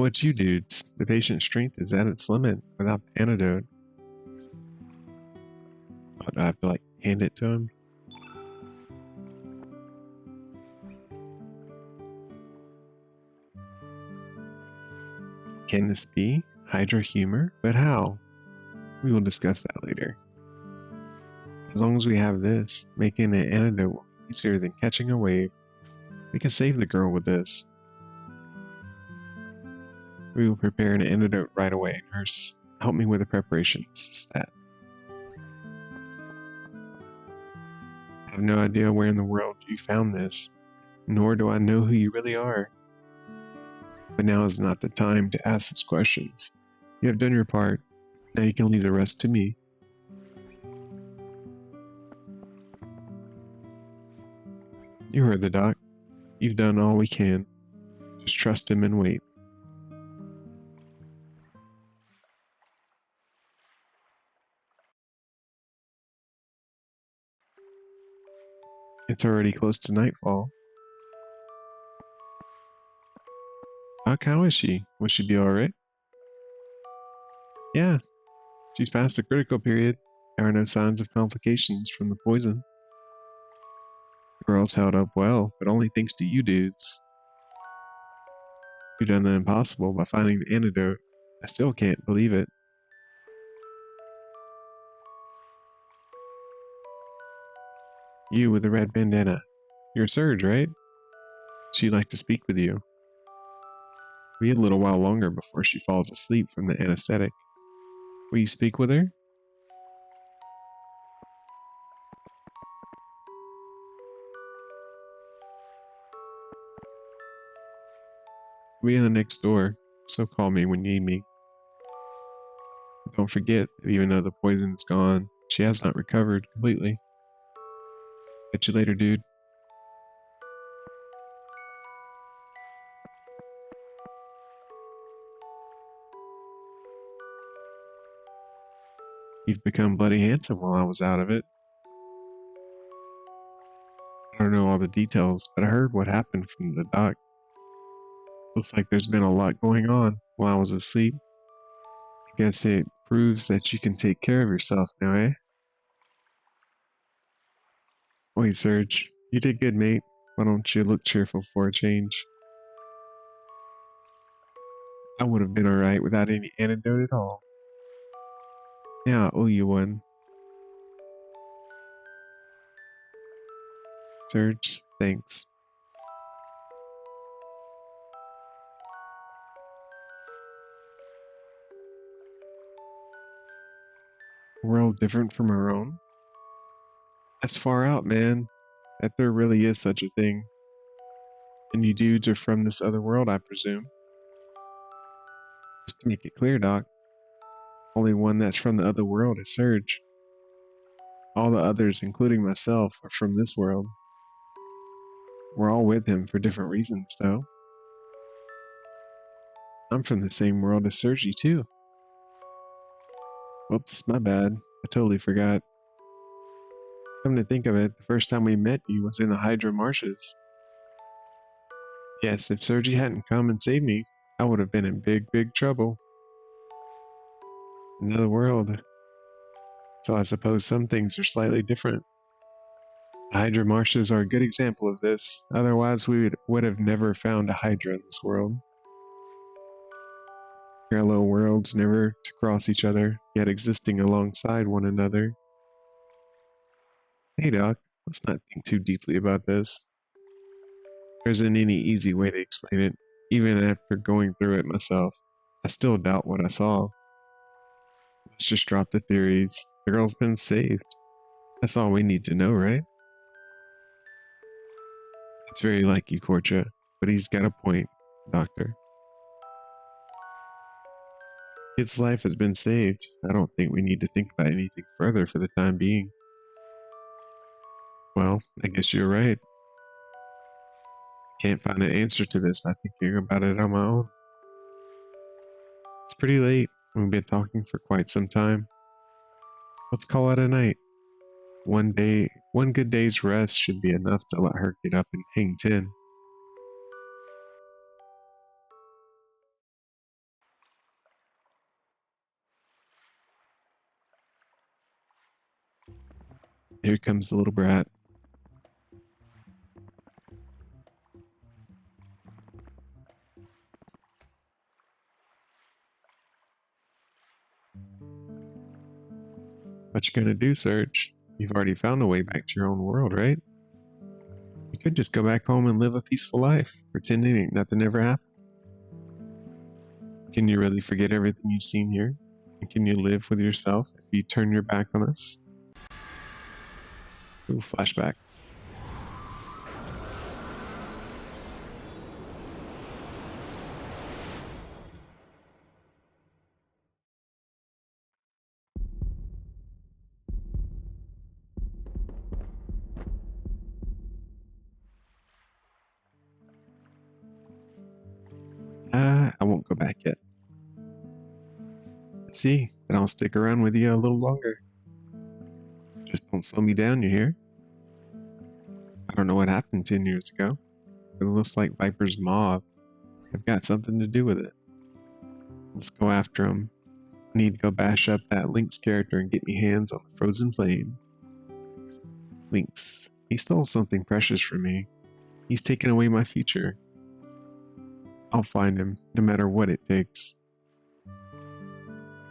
What you do, the patient's strength is at its limit without the antidote. What, do I have to like hand it to him? Can this be Hydra humor? But how? We will discuss that later. As long as we have this, making an antidote will be easier than catching a wave. We can save the girl with this. We will prepare an antidote right away. Nurse, help me with the preparations. Stat. I have no idea where in the world you found this, nor do I know who you really are. But now is not the time to ask those questions. You have done your part. Now you can leave the rest to me. You heard the doc. You've done all we can. Just trust him and wait. It's already close to nightfall. Doc, how is she? Will she be alright? Yeah, she's past the critical period. There are no signs of complications from the poison. The girl's held up well, but only thanks to you dudes. You've done the impossible by finding the antidote. I still can't believe it. You with the red bandana. You're Serge, right? She'd like to speak with you. Be a little while longer before she falls asleep from the anesthetic. Will you speak with her? We'll be in the next door, so call me when you need me. Don't forget that even though the poison's gone, she has not recovered completely. Catch you later, dude. You've become bloody handsome while I was out of it. I don't know all the details, but I heard what happened from the doc. Looks like there's been a lot going on while I was asleep. I guess it proves that you can take care of yourself now, eh? Wait, Serge, you did good, mate. Why don't you look cheerful for a change? I would have been alright without any antidote at all. Now I owe you one. Serge, thanks. A world different from our own? That's far out, man. That there really is such a thing. And you dudes are from this other world, I presume. Just to make it clear, Doc, only one that's from the other world is Serge. All the others, including myself, are from this world. We're all with him for different reasons, though. I'm from the same world as Sergi, too. Whoops, my bad. I totally forgot. Come to think of it, the first time we met you was in the Hydra marshes. Yes, if Sergi hadn't come and saved me, I would have been in big, big trouble. Another world. So I suppose some things are slightly different. The Hydra marshes are a good example of this, otherwise we would have never found a Hydra in this world. Parallel worlds never to cross each other, yet existing alongside one another. Hey Doc, let's not think too deeply about this. There isn't any easy way to explain it, even after going through it myself. I still doubt what I saw. Let's just drop the theories. The girl's been saved. That's all we need to know, right? It's very like you, Korcha, but he's got a point, Doctor. Kid's life has been saved. I don't think we need to think about anything further for the time being. Well, I guess you're right. Can't find an answer to this by thinking about it on my own. It's pretty late. We've been talking for quite some time. Let's call it a night. One good day's rest should be enough to let her get up and hang 10. Here comes the little brat. What you gonna do, Serge? You've already found a way back to your own world, right? You could just go back home and live a peaceful life, pretending ain't nothing ever happened. Can you really forget everything you've seen here? And can you live with yourself if you turn your back on us? Ooh, flashback. I won't go back yet. See, then I'll stick around with you a little longer. Just don't slow me down, you hear? I don't know what happened 10 years ago, but it looks like Viper's mob have got something to do with it. Let's go after him. I need to go bash up that Lynx character and get me hands on the frozen flame. Lynx, he stole something precious from me. He's taken away my future. I'll find him, no matter what it takes.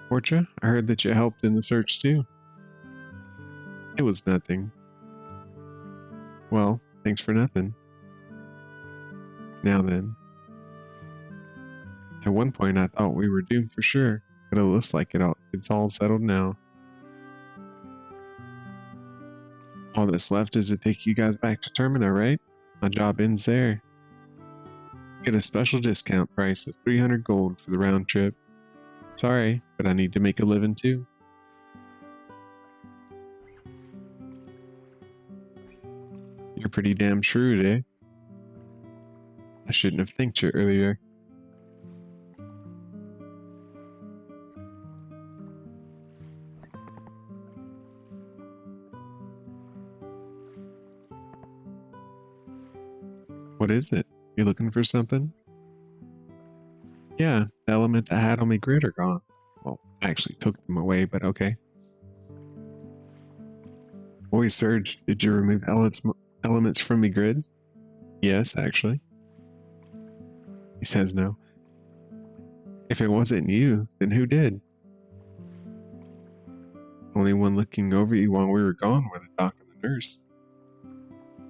Portia, I heard that you helped in the search too. It was nothing. Well, thanks for nothing. Now then. At one point I thought we were doomed for sure, but it looks like it's all settled now. All that's left is to take you guys back to Termina, right? My job ends there. Get a special discount price of 300 gold for the round trip. Sorry, but I need to make a living too. You're pretty damn shrewd, eh? I shouldn't have thanked you earlier. What is it? You looking for something? Yeah, the elements I had on my grid are gone. Well, I actually took them away, but okay. Boy, Surge, did you remove elements from my grid? Yes, actually. He says no. If it wasn't you, then who did? Only one looking over you while we were gone were the doc and the nurse.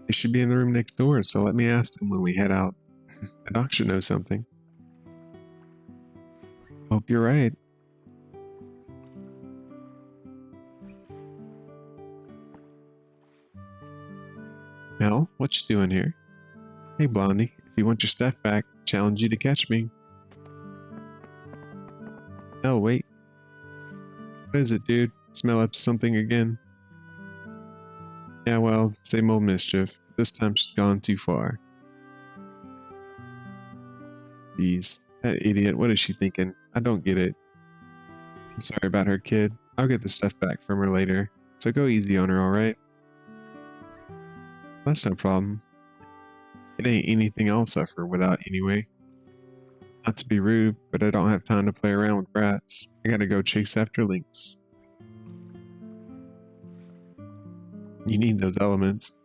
They should be in the room next door, so let me ask them when we head out. The doc should know something. Hope you're right. Mel, what you doing here? Hey, Blondie, if you want your stuff back, I challenge you to catch me. Oh, wait. What is it, dude? Smell up to something again. Yeah, well, same old mischief. This time she's gone too far. Jeez, that idiot, what is she thinking? I don't get it. I'm sorry about her, kid. I'll get the stuff back from her later. So go easy on her, alright? That's no problem. It ain't anything I'll suffer without anyway. Not to be rude, but I don't have time to play around with brats. I gotta go chase after Lynx. You need those elements.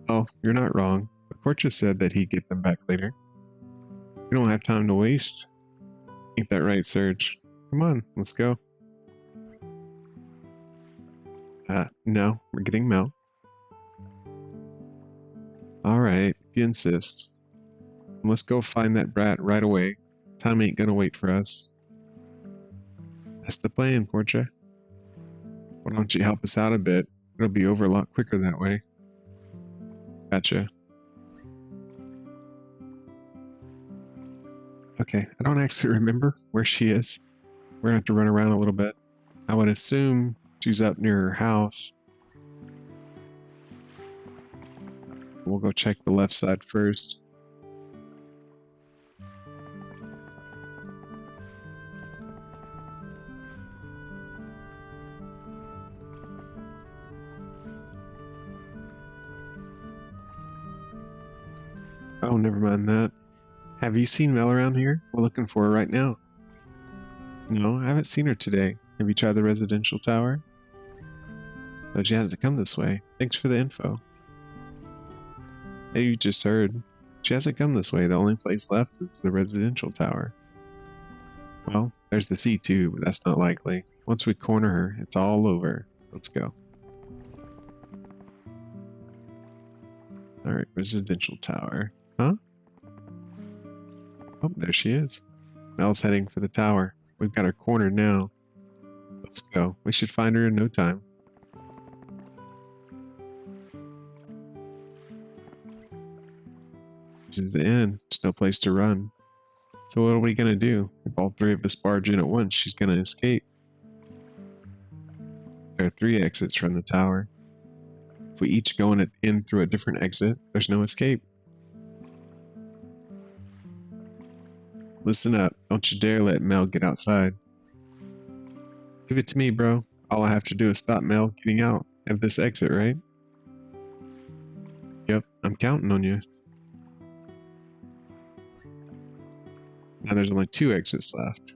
Oh, you're not wrong. But Portia said that he'd get them back later. We don't have time to waste. Ain't that right, Serge? Come on, let's go. No, we're getting Mel. Alright, if you insist. Let's go find that brat right away. Time ain't gonna wait for us. That's the plan, Portia. Why don't you help us out a bit? It'll be over a lot quicker that way. Gotcha. Okay, I don't actually remember where she is. We're gonna have to run around a little bit. I would assume she's up near her house. We'll go check the left side first. Oh, never mind that. Have you seen Mel around here? We're looking for her right now. No, I haven't seen her today. Have you tried the residential tower? But you had to come this way. Thanks for the info. Hey, you just heard. She hasn't come this way. The only place left is the residential tower. Well, there's the C2, but that's not likely. Once we corner her, it's all over. Let's go. Alright, residential tower. Huh? Oh, there she is. Mel's heading for the tower. We've got her cornered now. Let's go. We should find her in no time. This is the end. There's no place to run. So what are we going to do? If all three of us barge in at once, she's going to escape. There are 3 exits from the tower. If we each go in through a different exit, there's no escape. Listen up. Don't you dare let Mel get outside. Give it to me, bro. All I have to do is stop Mel getting out of this exit, right? Yep, I'm counting on you. Now there's only 2 exits left.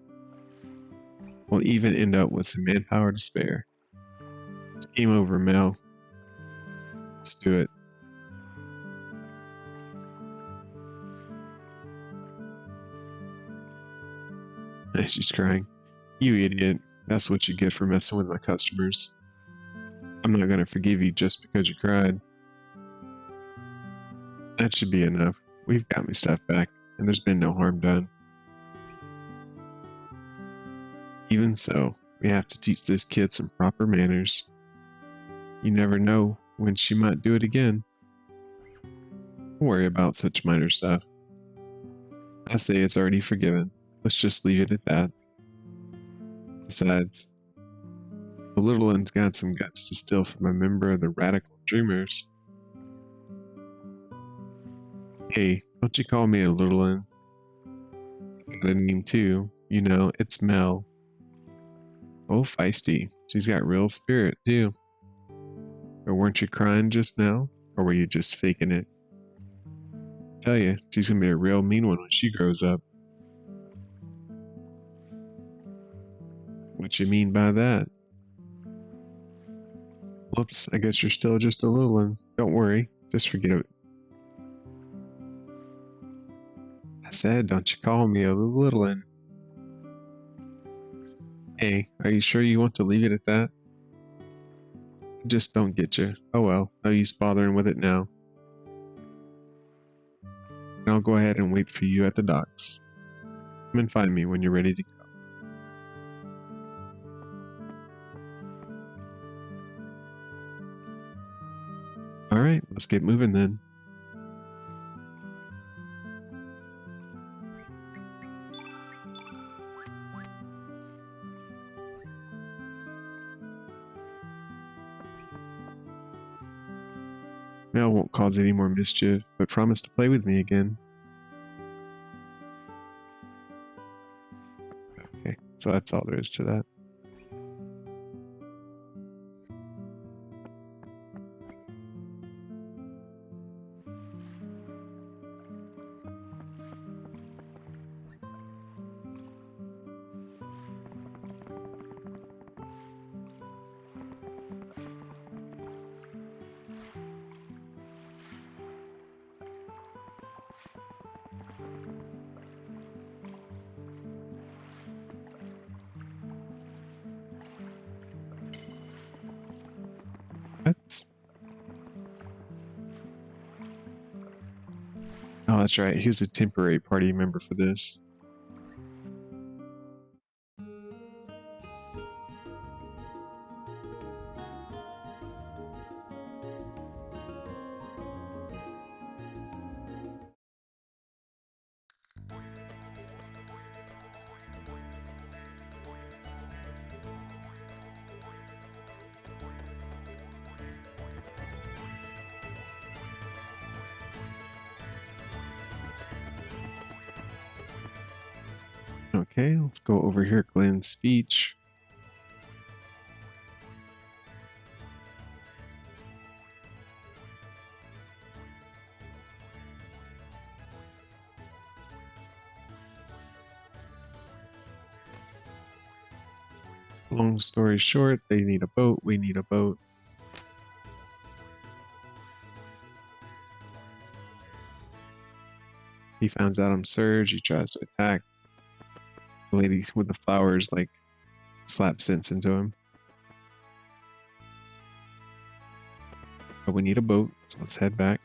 We'll even end up with some manpower to spare. It's game over, Mel. Let's do it. She's crying. You idiot. That's what you get for messing with my customers. I'm not gonna forgive you just because you cried. That should be enough. We've got my stuff back, and there's been no harm done. Even so, we have to teach this kid some proper manners. You never know when she might do it again. Don't worry about such minor stuff. I say it's already forgiven. Let's just leave it at that. Besides, the little one's got some guts to steal from a member of the Radical Dreamers. Hey, don't you call me a little one. Got a name too. You know, it's Mel. Oh, feisty. She's got real spirit too. Or weren't you crying just now? Or were you just faking it? Tell you, she's gonna be a real mean one when she grows up. What you mean by that? Whoops, I guess you're still just a little one. Don't worry, just forget it. I said, don't you call me a little one. Hey, are you sure you want to leave it at that? I just don't get you. Oh well, no use bothering with it now. And I'll go ahead and wait for you at the docks. Come and find me when you're ready to go. Alright, let's get moving then. Mel won't cause any more mischief, but promise to play with me again. Okay, so that's all there is to that. What? Oh, that's right. He was a temporary party member for this. Okay, let's go over here at Glenn's speech. Long story short, they need a boat, we need a boat. He finds out I'm Surge. He tries to attack. The lady with the flowers like slap sense into him. But we need a boat, so let's head back.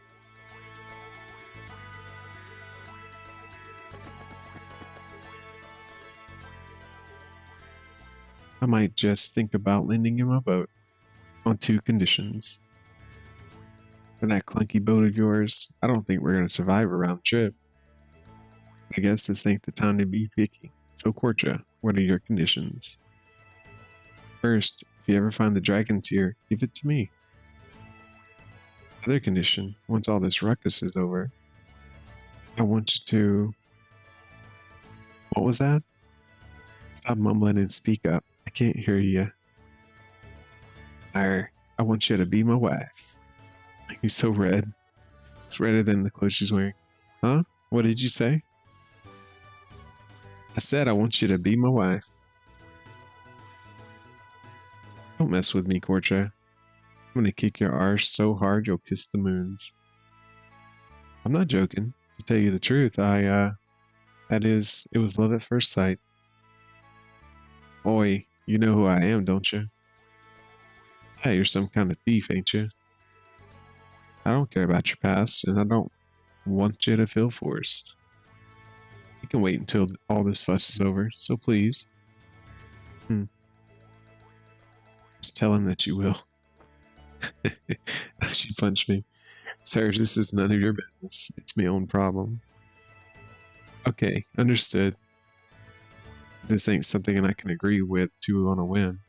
I might just think about lending him a boat on 2 conditions. For that clunky boat of yours, I don't think we're going to survive a round trip. I guess this ain't the time to be picky. So, Korcha, what are your conditions? First, if you ever find the dragon tear, give it to me. Other condition, once all this ruckus is over, I want you to... What was that? Stop mumbling and speak up. I can't hear you. I want you to be my wife. He's so red. It's redder than the clothes she's wearing. Huh? What did you say? I said I want you to be my wife. Don't mess with me, Korcha. I'm gonna kick your arse so hard you'll kiss the moons. I'm not joking. To tell you the truth, it was love at first sight. Oi, you know who I am, don't you? Yeah, you're some kind of thief, ain't you? I don't care about your past, and I don't want you to feel forced. You can wait until all this fuss is over, so please. Just tell him that you will. She punched me. Serge, this is none of your business. It's my own problem. Okay, understood. This ain't something I can agree with to on a whim.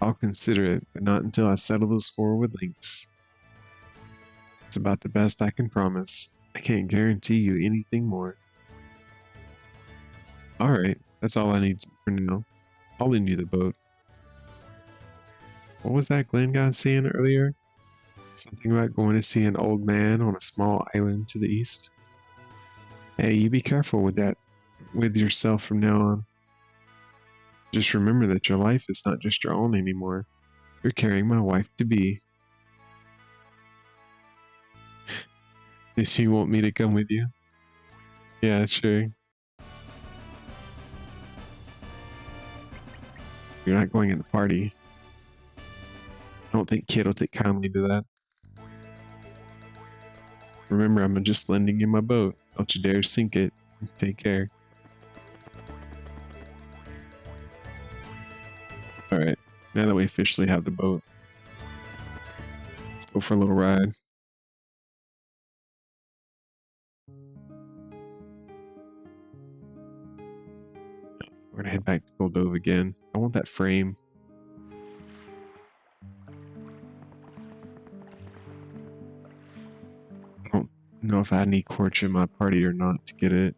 I'll consider it, but not until I settle those forward links. It's about the best I can promise. I can't guarantee you anything more. Alright, that's all I need for now. I'll lend you the boat. What was that Glenn guy saying earlier? Something about going to see an old man on a small island to the east? Hey, you be careful with that, with yourself from now on. Just remember that your life is not just your own anymore. You're carrying my wife-to-be. Does you want me to come with you? Yeah, sure. You're not going in the party. I don't think Kid will take kindly to that. Remember, I'm just lending you my boat. Don't you dare sink it. Take care. Alright, now that we officially have the boat, let's go for a little ride. We're gonna head back to Goldove again. I want that frame. I don't know if I need Korcha in my party or not to get it.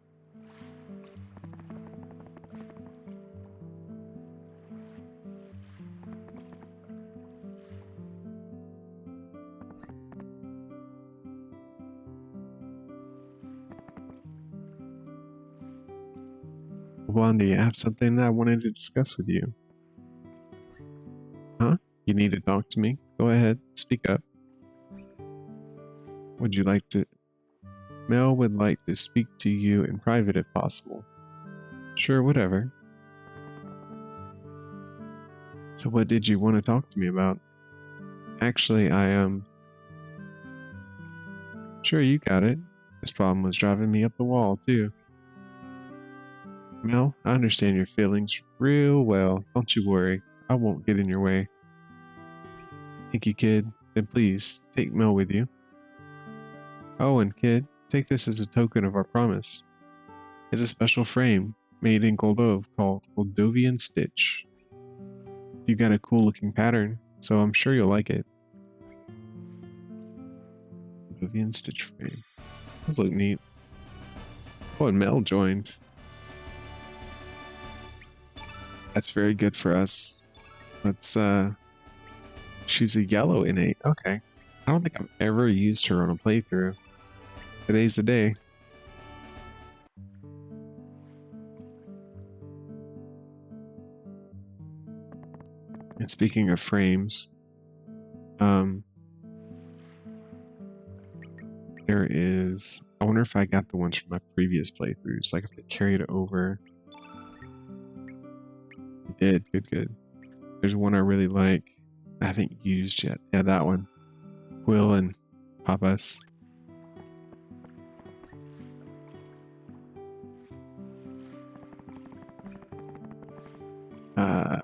Blondie, I have something that I wanted to discuss with you. Huh? You need to talk to me? Go ahead, speak up. Would you like to... Mel would like to speak to you in private if possible. Sure, whatever. So what did you want to talk to me about? Actually, Sure, you got it. This problem was driving me up the wall, too. Mel, I understand your feelings real well. Don't you worry. I won't get in your way. Thank you, kid. Then please, take Mel with you. Oh, and kid, take this as a token of our promise. It's a special frame made in Goldove called Goldovian Stitch. You got a cool looking pattern, so I'm sure you'll like it. Goldovian Stitch frame. Those look neat. Oh, and Mel joined. That's very good for us. Let's, she's a yellow innate. Okay. I don't think I've ever used her on a playthrough. Today's the day. And speaking of frames, there is... I wonder if I got the ones from my previous playthroughs, like if they carried it over. I did. Good, good. There's one I really like. I haven't used yet. Yeah, that one. Quill and Papas.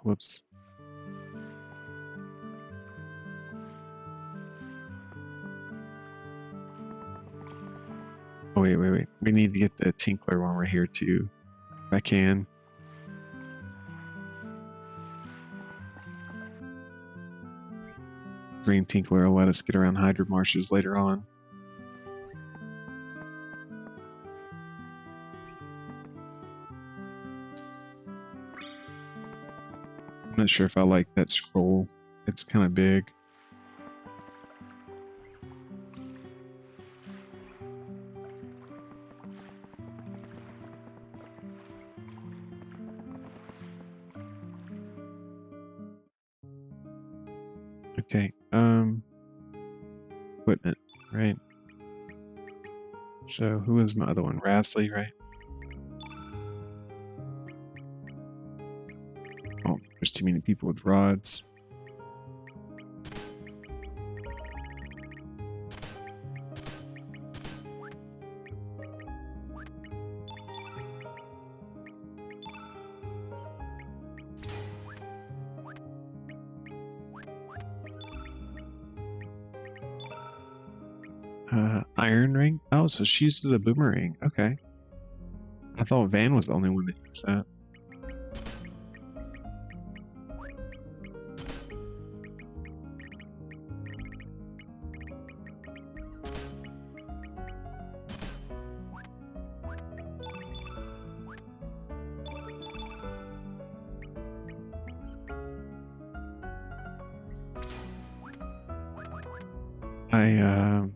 Whoops. Oh, wait. We need to get the Tinkler one right here, too. If I can. Green Tinkler will let us get around Hydra Marshes later on. I'm not sure if I like that scroll. It's kind of big. Okay, equipment, right? So who is my other one? Rasley, right? Oh, there's too many people with rods. Iron ring? Oh, so she uses the boomerang. Okay. I thought Van was the only one that used that.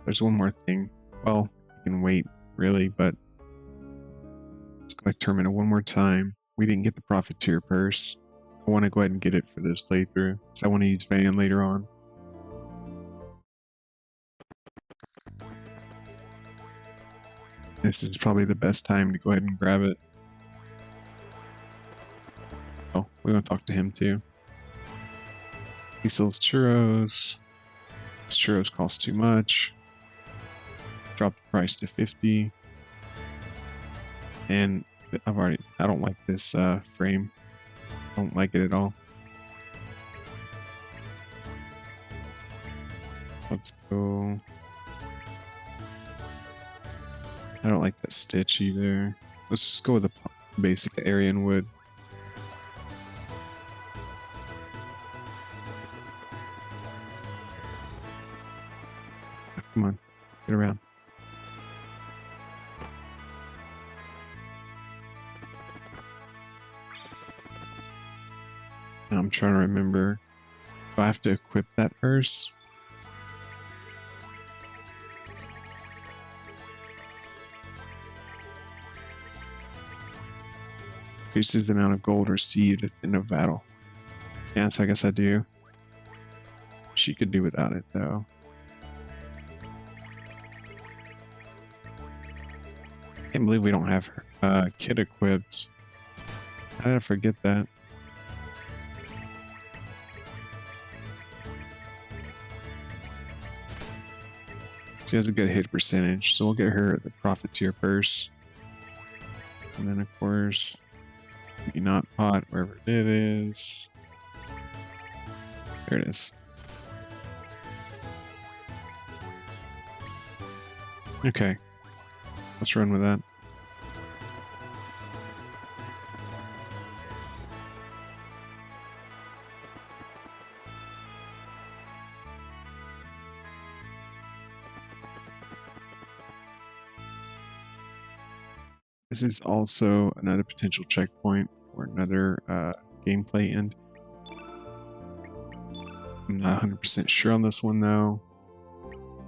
There's one more thing. Well, you can wait, really, but let's go ahead and terminate one more time. We didn't get the Profiteer purse. I want to go ahead and get it for this playthrough, because I want to use Van later on. This is probably the best time to go ahead and grab it. Oh, we want to talk to him too. He sells churros. His churros cost too much. Drop the price to 50. And I don't like this frame. I don't like it at all. Let's go. I don't like that stitch either. Let's just go with the basic Aryan wood. Come on, get around. I'm trying to remember. Do I have to equip that purse? Increases the amount of gold received at the end of battle. Yes, I guess I do. She could do without it, though. I can't believe we don't have her kit equipped. How did I forget that? She has a good hit percentage, so we'll get her the Profiteer purse. And then, of course, maybe not pot, wherever it is. There it is. Okay. Let's run with that. This is also another potential checkpoint or another gameplay end. I'm not 100% sure on this one though.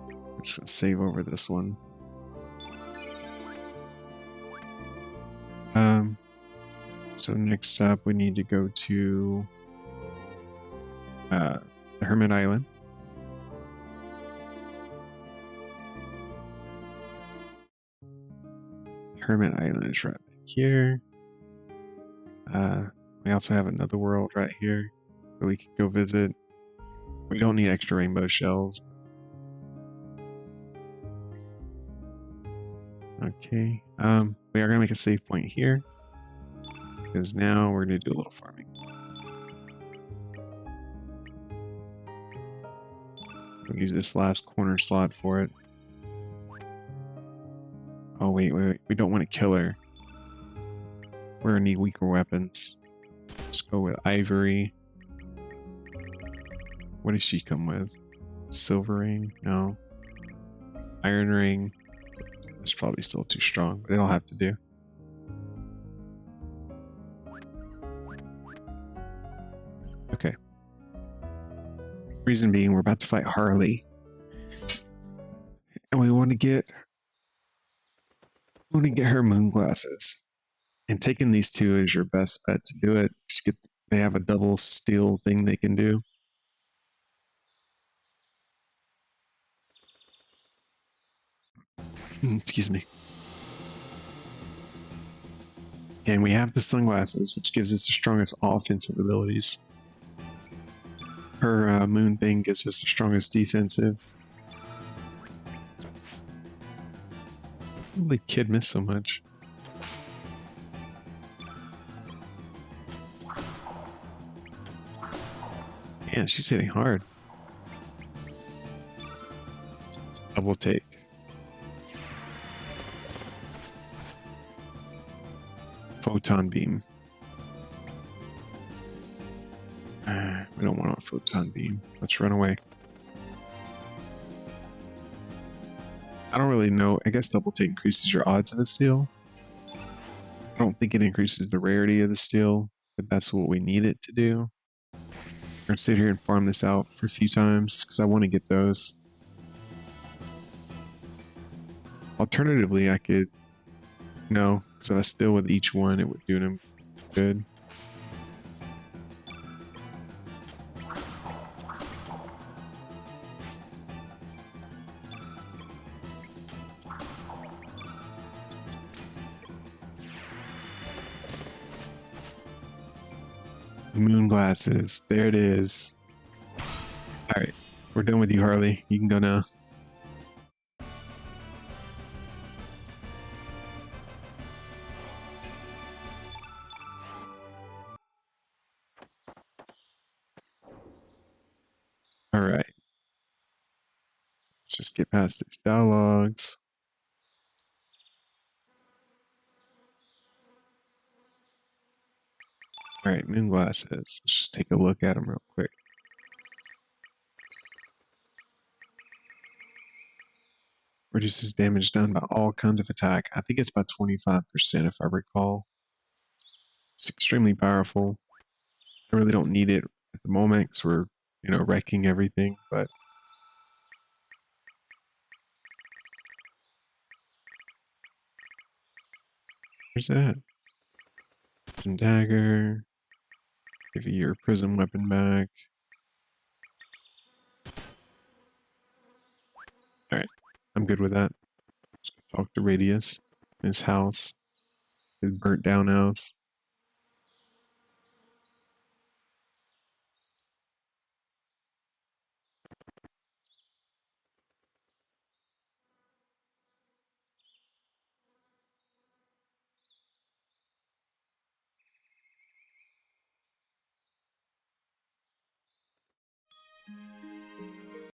I'm just going to save over this one. So next up we need to go to the Hermit Island. Hermit Island is right back here. We also have another world right here that we could go visit. We don't need extra rainbow shells. Okay, we are gonna make a save point here because now we're gonna do a little farming. We'll use this last corner slot for it. Oh wait, we don't want to kill her. We're gonna need weaker weapons. Let's go with ivory. What does she come with? Silver ring? No. Iron ring. That's probably still too strong, but it'll have to do. Okay. Reason being, we're about to fight Harley. And we want to get her moon glasses. And taking these two is your best bet to do it. They have a double steel thing they can do. Excuse me. And we have the sunglasses, which gives us the strongest offensive abilities. Her moon thing gives us the strongest defensive. The kid missed so much. Man, she's hitting hard. Double take. Photon beam. We don't want a photon beam. Let's run away. I don't really know. I guess double take increases your odds of a steal. I don't think it increases the rarity of the steal, but that's what we need it to do. I'm gonna sit here and farm this out for a few times because I want to get those. Alternatively, I could... No, because if I steal with each one, it would do them good. Moon glasses. There it is. Alright, we're done with you, Harley. You can go now. Alright. Let's just get past these dialogues. Alright, moon glasses. Let's just take a look at them real quick. Reduces damage done by all kinds of attack. I think it's about 25% if I recall. It's extremely powerful. I really don't need it at the moment because we're, wrecking everything, but where's that? Some dagger. Give you your prism weapon back. Alright, I'm good with that. Let's go talk to Radius in his house. His burnt down house.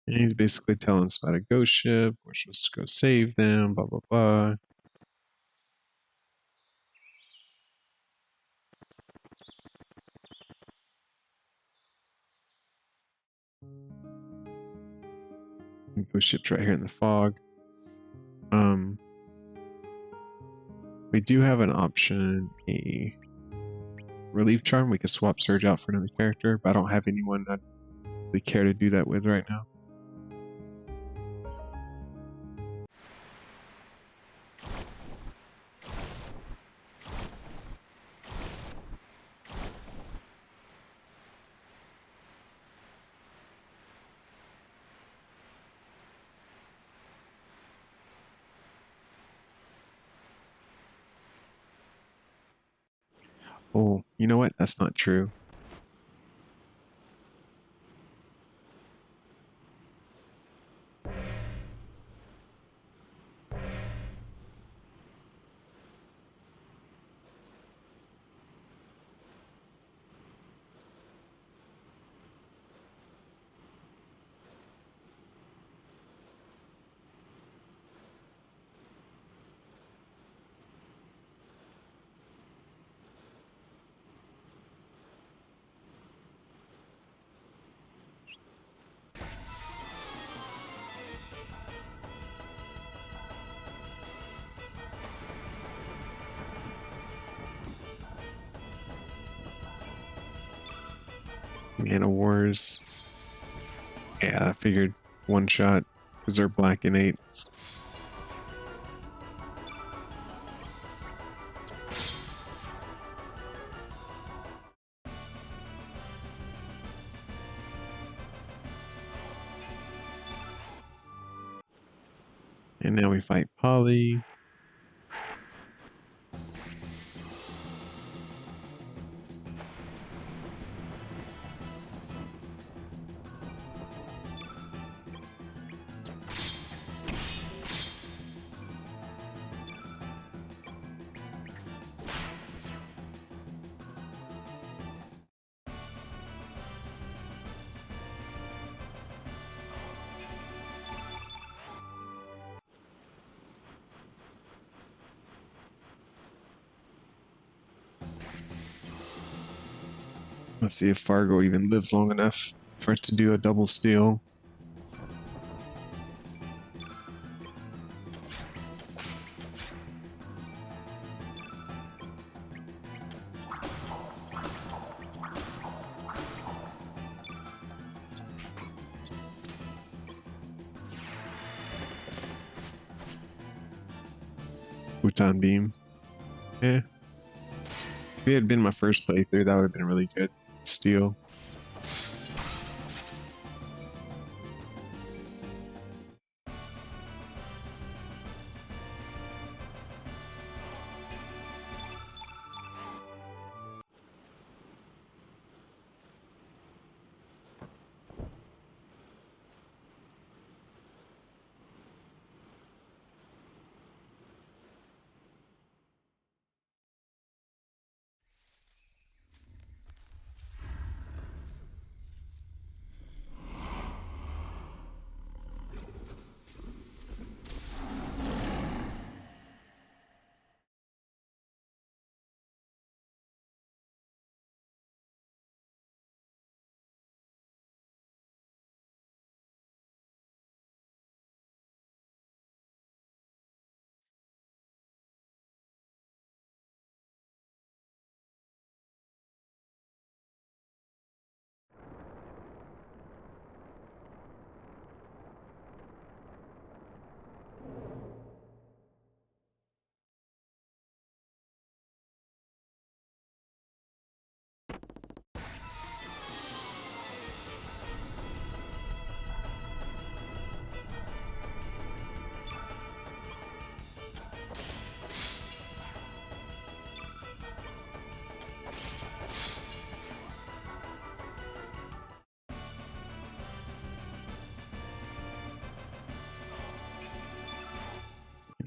And he's basically telling us about a ghost ship. We're supposed to go save them, blah, blah, blah. Ghost ship's right here in the fog. We do have an option, a relief charm. We could swap Surge out for another character, but I don't have anyone I'd really care to do that with right now. Oh, you know what? That's not true. Mana Wars. Yeah, I figured one shot because they're black and eights. And now we fight Polly. Let's see if Fargo even lives long enough for it to do a double steal. Futon Beam. Eh. If it had been my first playthrough, that would have been really good. Steal.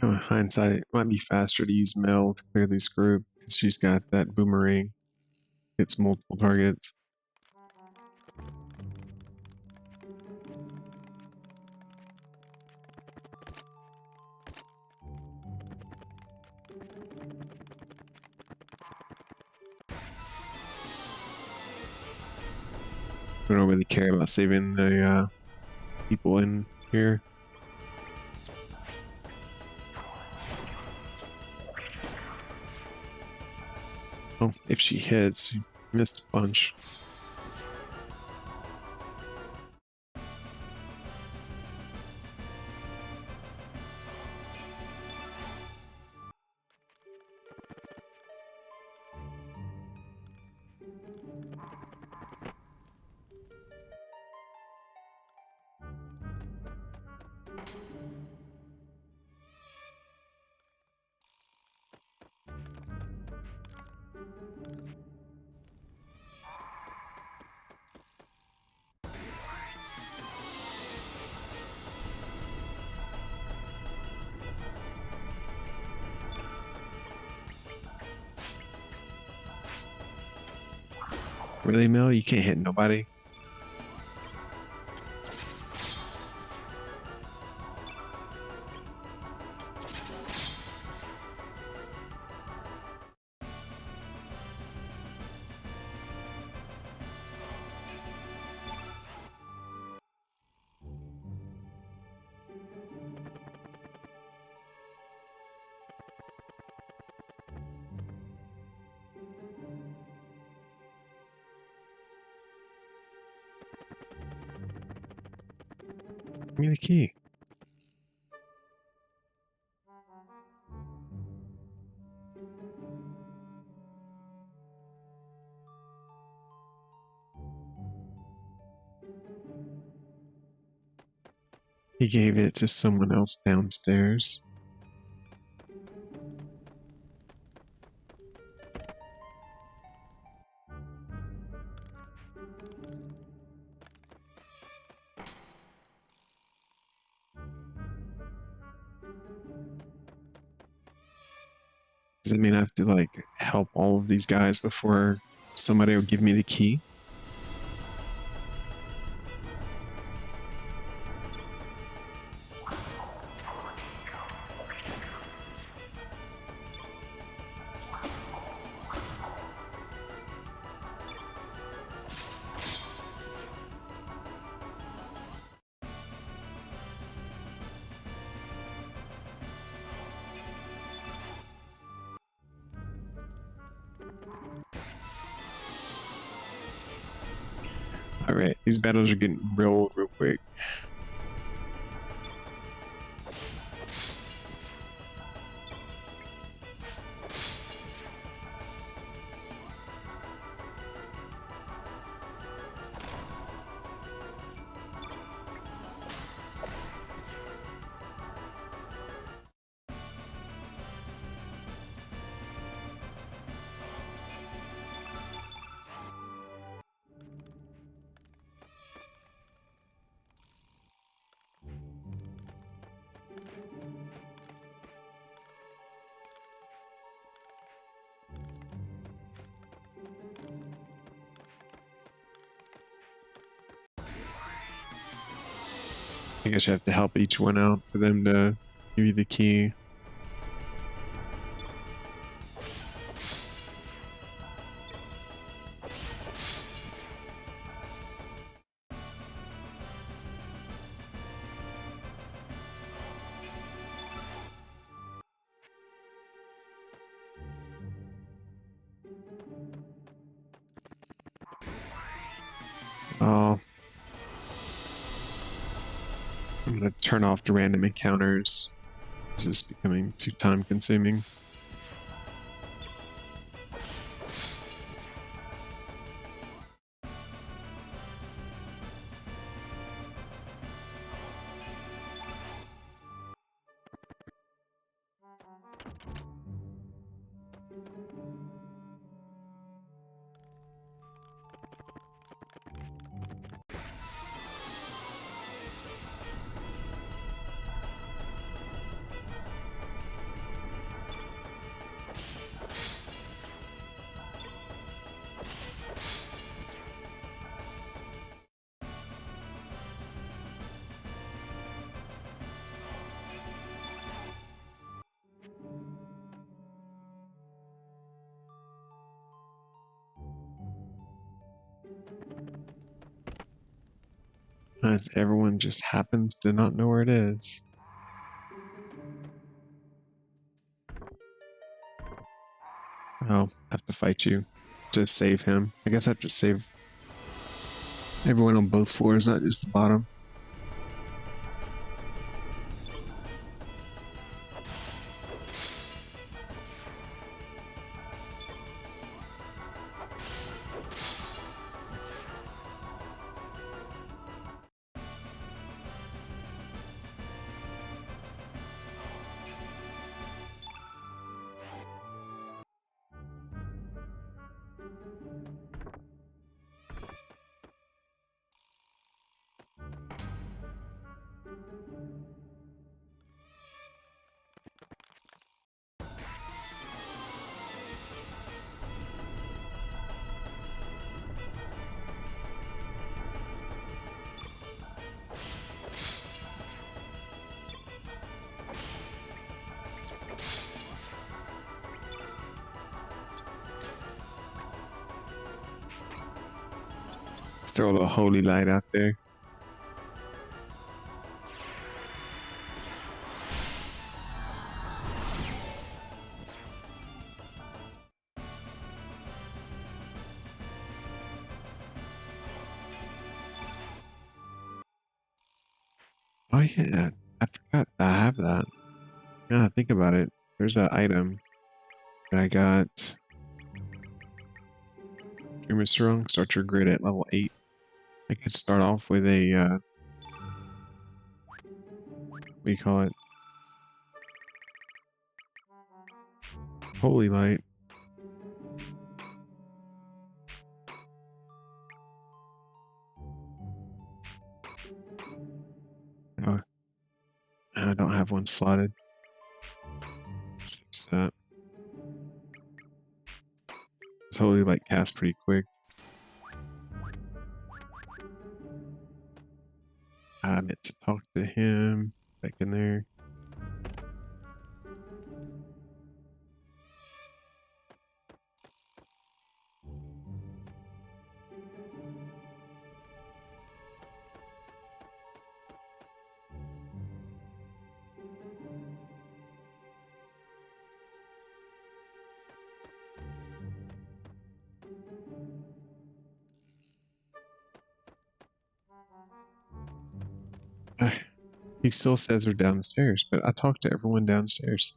You know, in hindsight, it might be faster to use Mel to clear this group because she's got that boomerang. Hits multiple targets. We don't really care about saving the people in here. Oh, if she hits, she missed a bunch. Really, Mel? You can't hit nobody? Give me the key. He gave it to someone else downstairs. Does that mean I have to like help all of these guys before somebody will give me the key? All right, these battles are getting real quick. I guess you have to help each one out for them to give you the key. Oh, I'm gonna turn off the random encounters. This is becoming too time consuming. As everyone just happens to not know where it is. Oh, I have to fight you to save him. I guess I have to save everyone on both floors, not just the bottom. Throw a little holy light out there. Oh yeah, I forgot I have that. Yeah, think about it. There's that item that I got. Dreamer Strong, start your grid at level 8. I could start off with a, what do you call it? Holy Light. Oh, I don't have one slotted. Let's fix that. This Holy Light casts pretty quick. I meant to talk to him back in there. He still says they're downstairs, but I talked to everyone downstairs.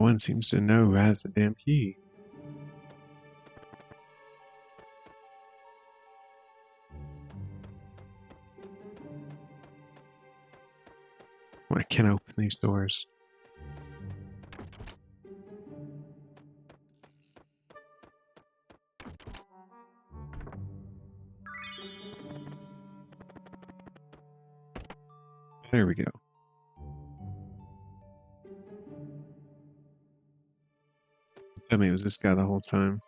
One seems to know who has the damn key. I can't open these doors. There we go. Tell me it was this guy the whole time.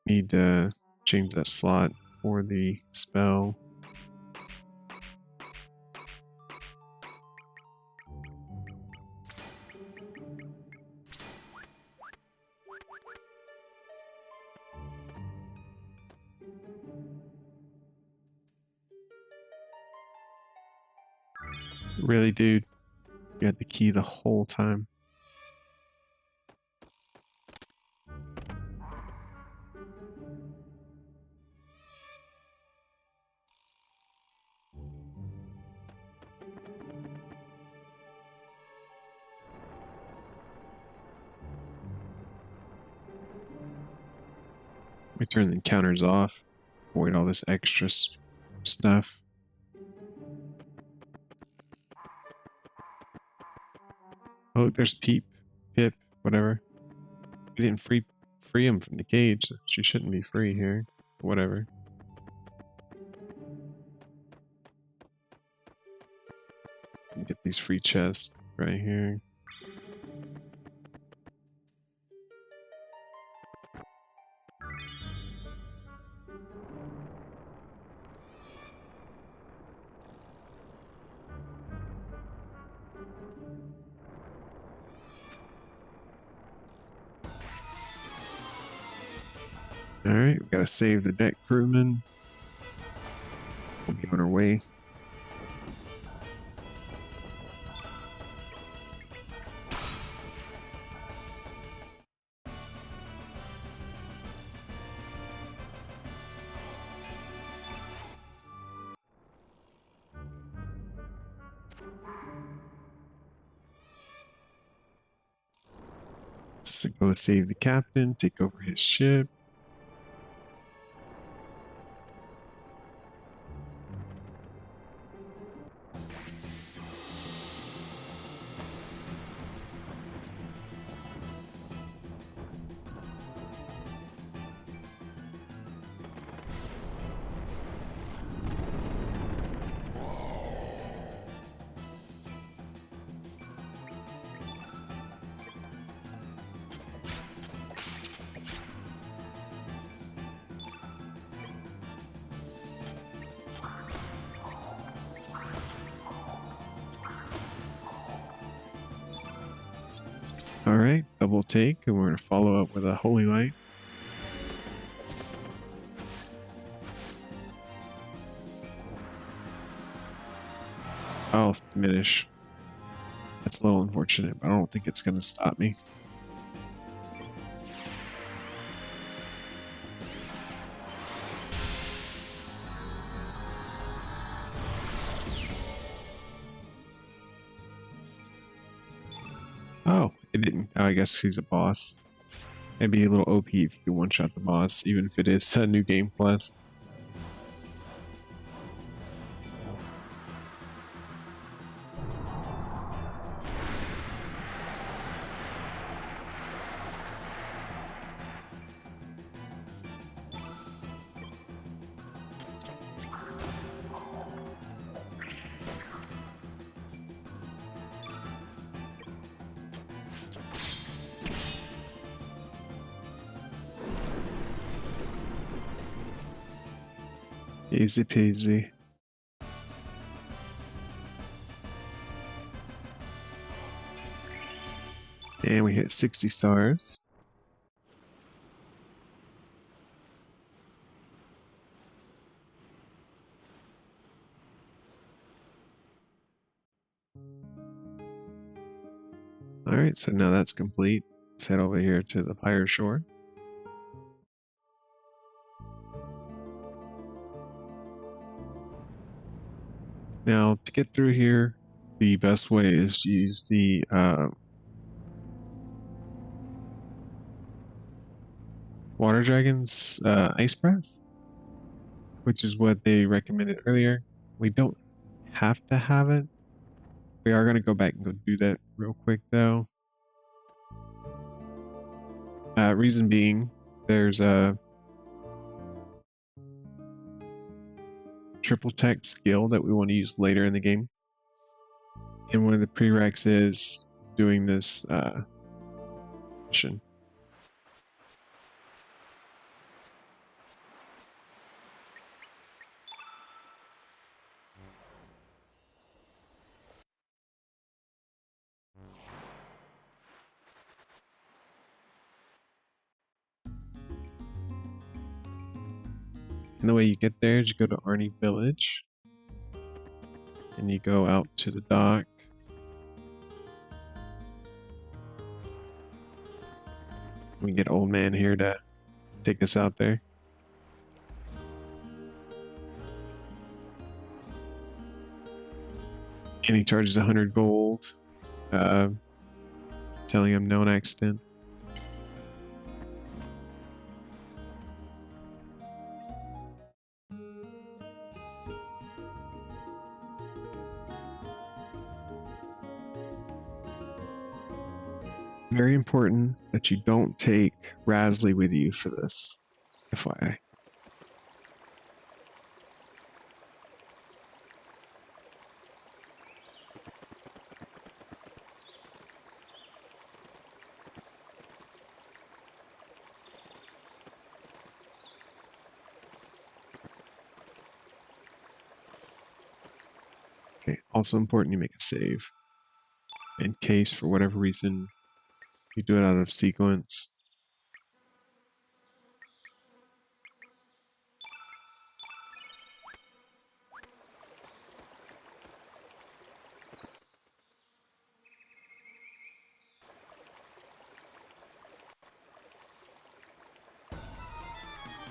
Need to change that slot for the spell. Really, dude? You had the key the whole time. We turn the encounters off. Avoid all this extra stuff. Oh, there's Pip, whatever. We didn't free him from the cage. So she shouldn't be free here. Whatever. Get these free chests right here. Alright, we gotta save the deck crewman. We'll be on our way. Let's go save the captain, take over his ship. All right, double take, and we're going to follow up with a holy light. I'll diminish. That's a little unfortunate, but I don't think it's going to stop me. Oh, it didn't. Oh, I guess he's a boss. It'd be a little OP if you could one-shot the boss, even if it is a new game plus. Easy peasy. And we hit 60 stars. Alright, so now that's complete. Let's head over here to the pirate shore. Now, to get through here, the best way is to use the Water Dragon's Ice Breath, which is what they recommended earlier. We don't have to have it. We are going to go back and go do that real quick, though. Reason being, there's a triple tech skill that we want to use later in the game. And one of the prereqs is doing this mission. And the way you get there is you go to Arnie Village. And you go out to the dock. We get Old Man here to take us out there. And he charges 100 gold. Telling him no accident. Very important that you don't take Rasley with you for this, FYI. Okay, also important you make a save. In case, for whatever reason, you do it out of sequence.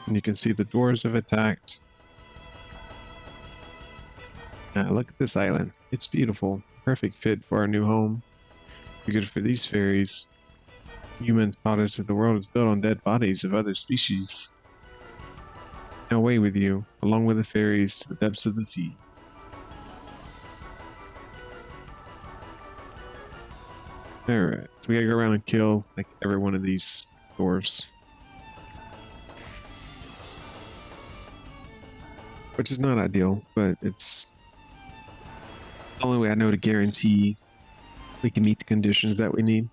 And you can see the dwarves have attacked. Look at this island. It's beautiful. Perfect fit for our new home. Too good for these fairies. Humans taught us that the world is built on dead bodies of other species. Away with you, along with the fairies, to the depths of the sea. Alright, so we gotta go around and kill like every one of these dwarves. Which is not ideal, but it's the only way I know to guarantee we can meet the conditions that we need.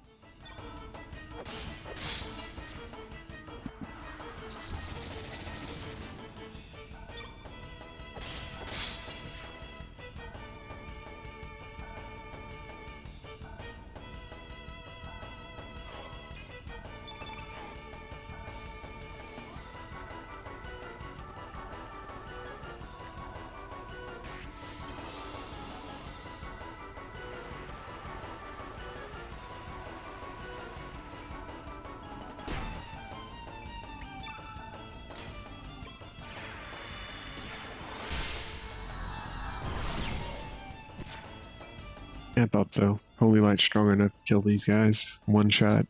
I thought so. Holy Light's strong enough to kill these guys. One shot.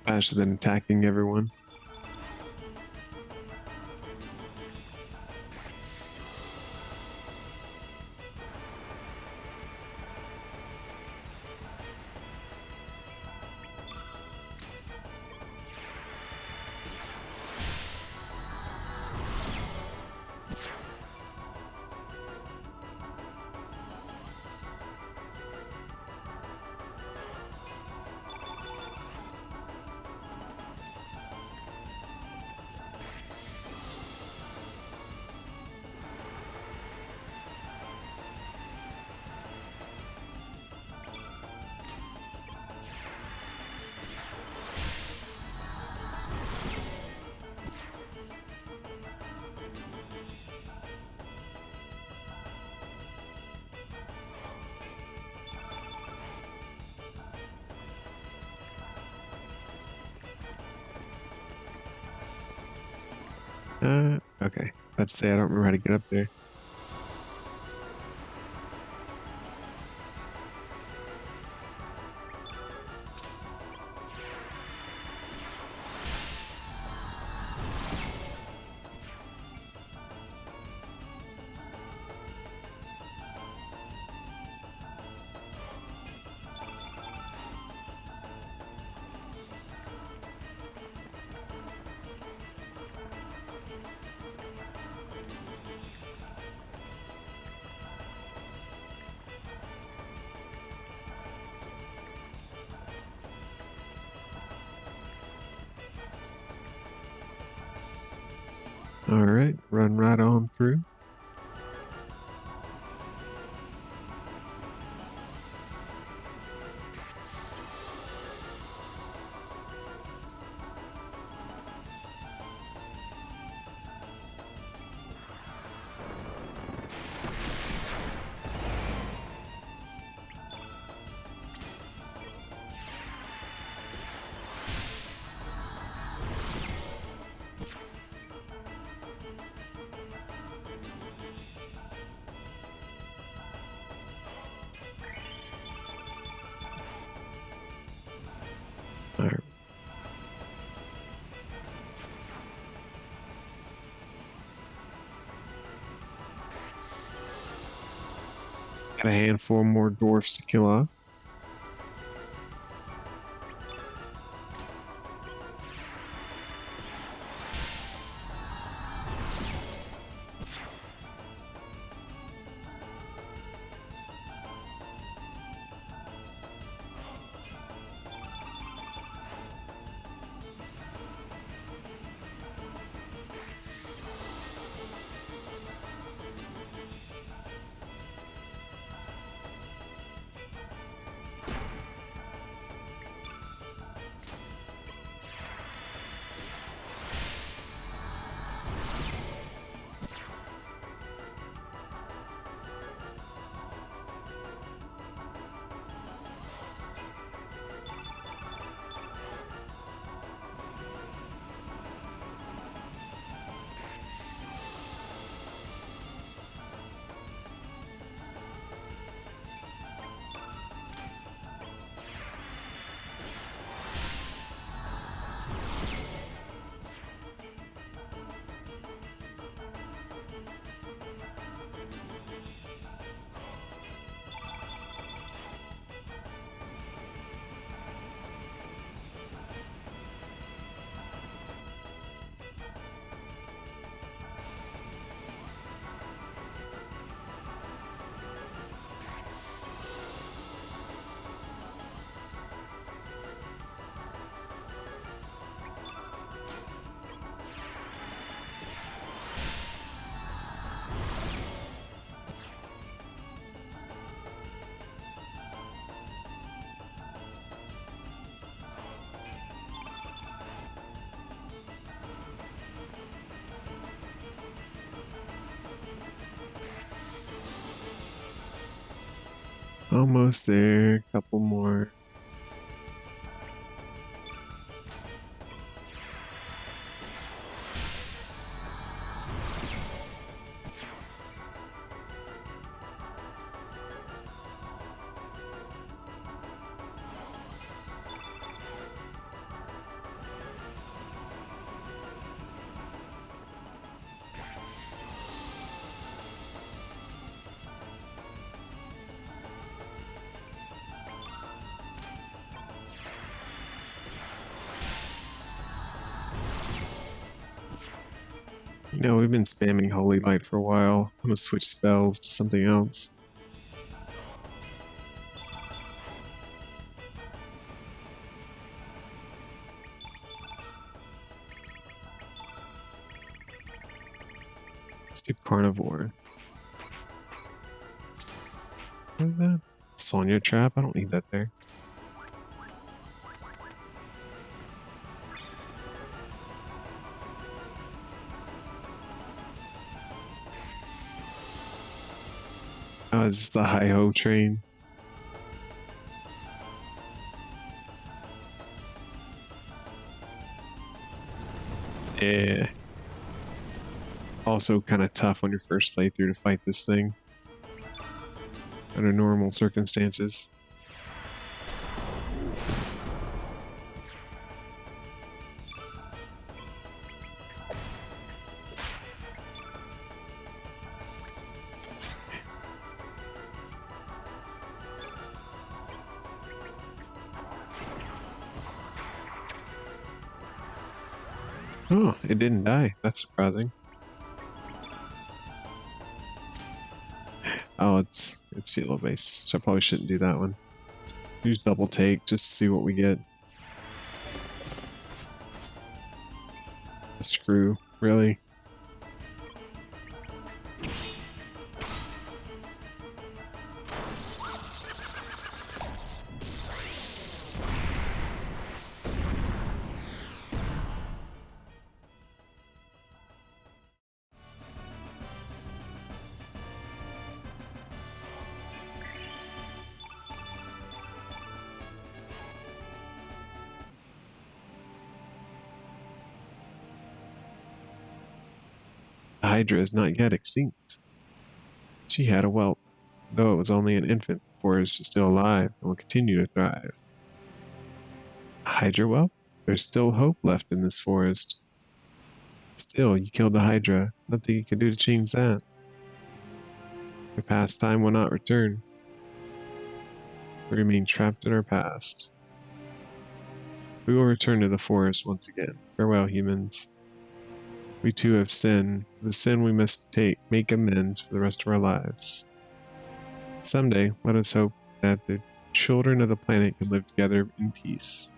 Faster than attacking everyone. Okay. Let's say I don't remember how to get up there. Alright, run right on through. Alright. Got a handful more dwarfs to kill off. Almost there. Couple more. You know, we've been spamming Holy Light for a while. I'm gonna switch spells to something else. Let's do Carnivore. What is that? Sonya Trap? I don't need that there. Oh, it's just the Hi-Ho train. Yeah. Also kind of tough on your first playthrough to fight this thing under normal circumstances. Oh, it didn't die. That's surprising. Oh, it's yellow base, so I probably shouldn't do that one. Use double take just to see what we get. Screw, really? The Hydra is not yet extinct. She had a whelp, though it was only an infant. The forest is still alive and will continue to thrive. A Hydra whelp? There's still hope left in this forest. Still, you killed the Hydra. Nothing you can do to change that. The past time will not return. We remain trapped in our past. We will return to the forest once again. Farewell, humans. We too have sinned. For the sin we must make amends for the rest of our lives. Someday, let us hope that the children of the planet can live together in peace.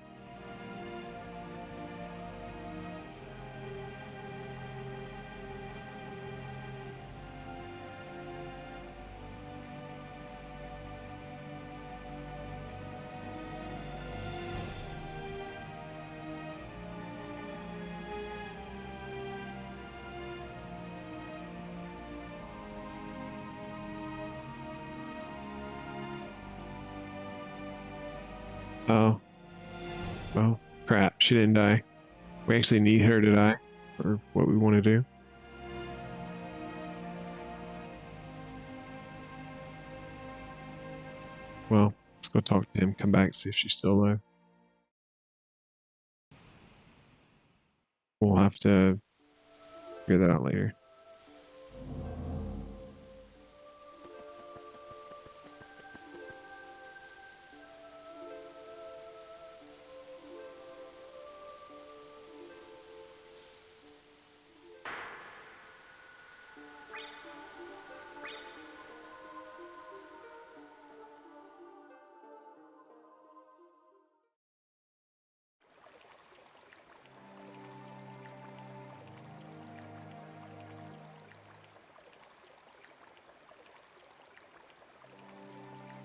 Oh. Well, crap. She didn't die. We actually need her to die for what we want to do. Well, let's go talk to him, come back, see if she's still alive. We'll have to figure that out later.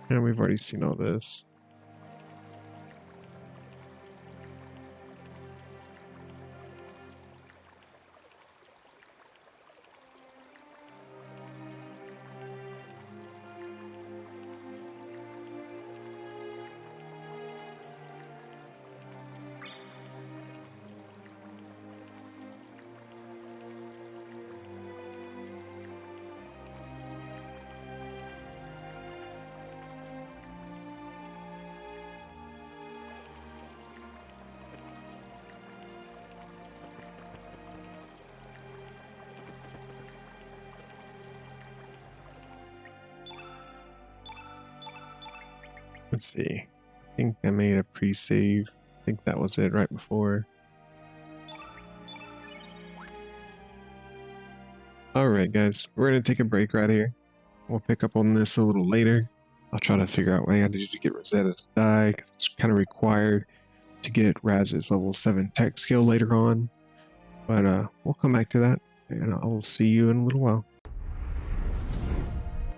Yeah, we've already seen all this. Let's see. I think I made a pre-save. I think that was it right before. Alright guys, we're going to take a break right here. We'll pick up on this a little later. I'll try to figure out what I got to do to get Rosetta to die, because it's kind of required to get Raz's level 7 tech skill later on. But we'll come back to that, and I'll see you in a little while.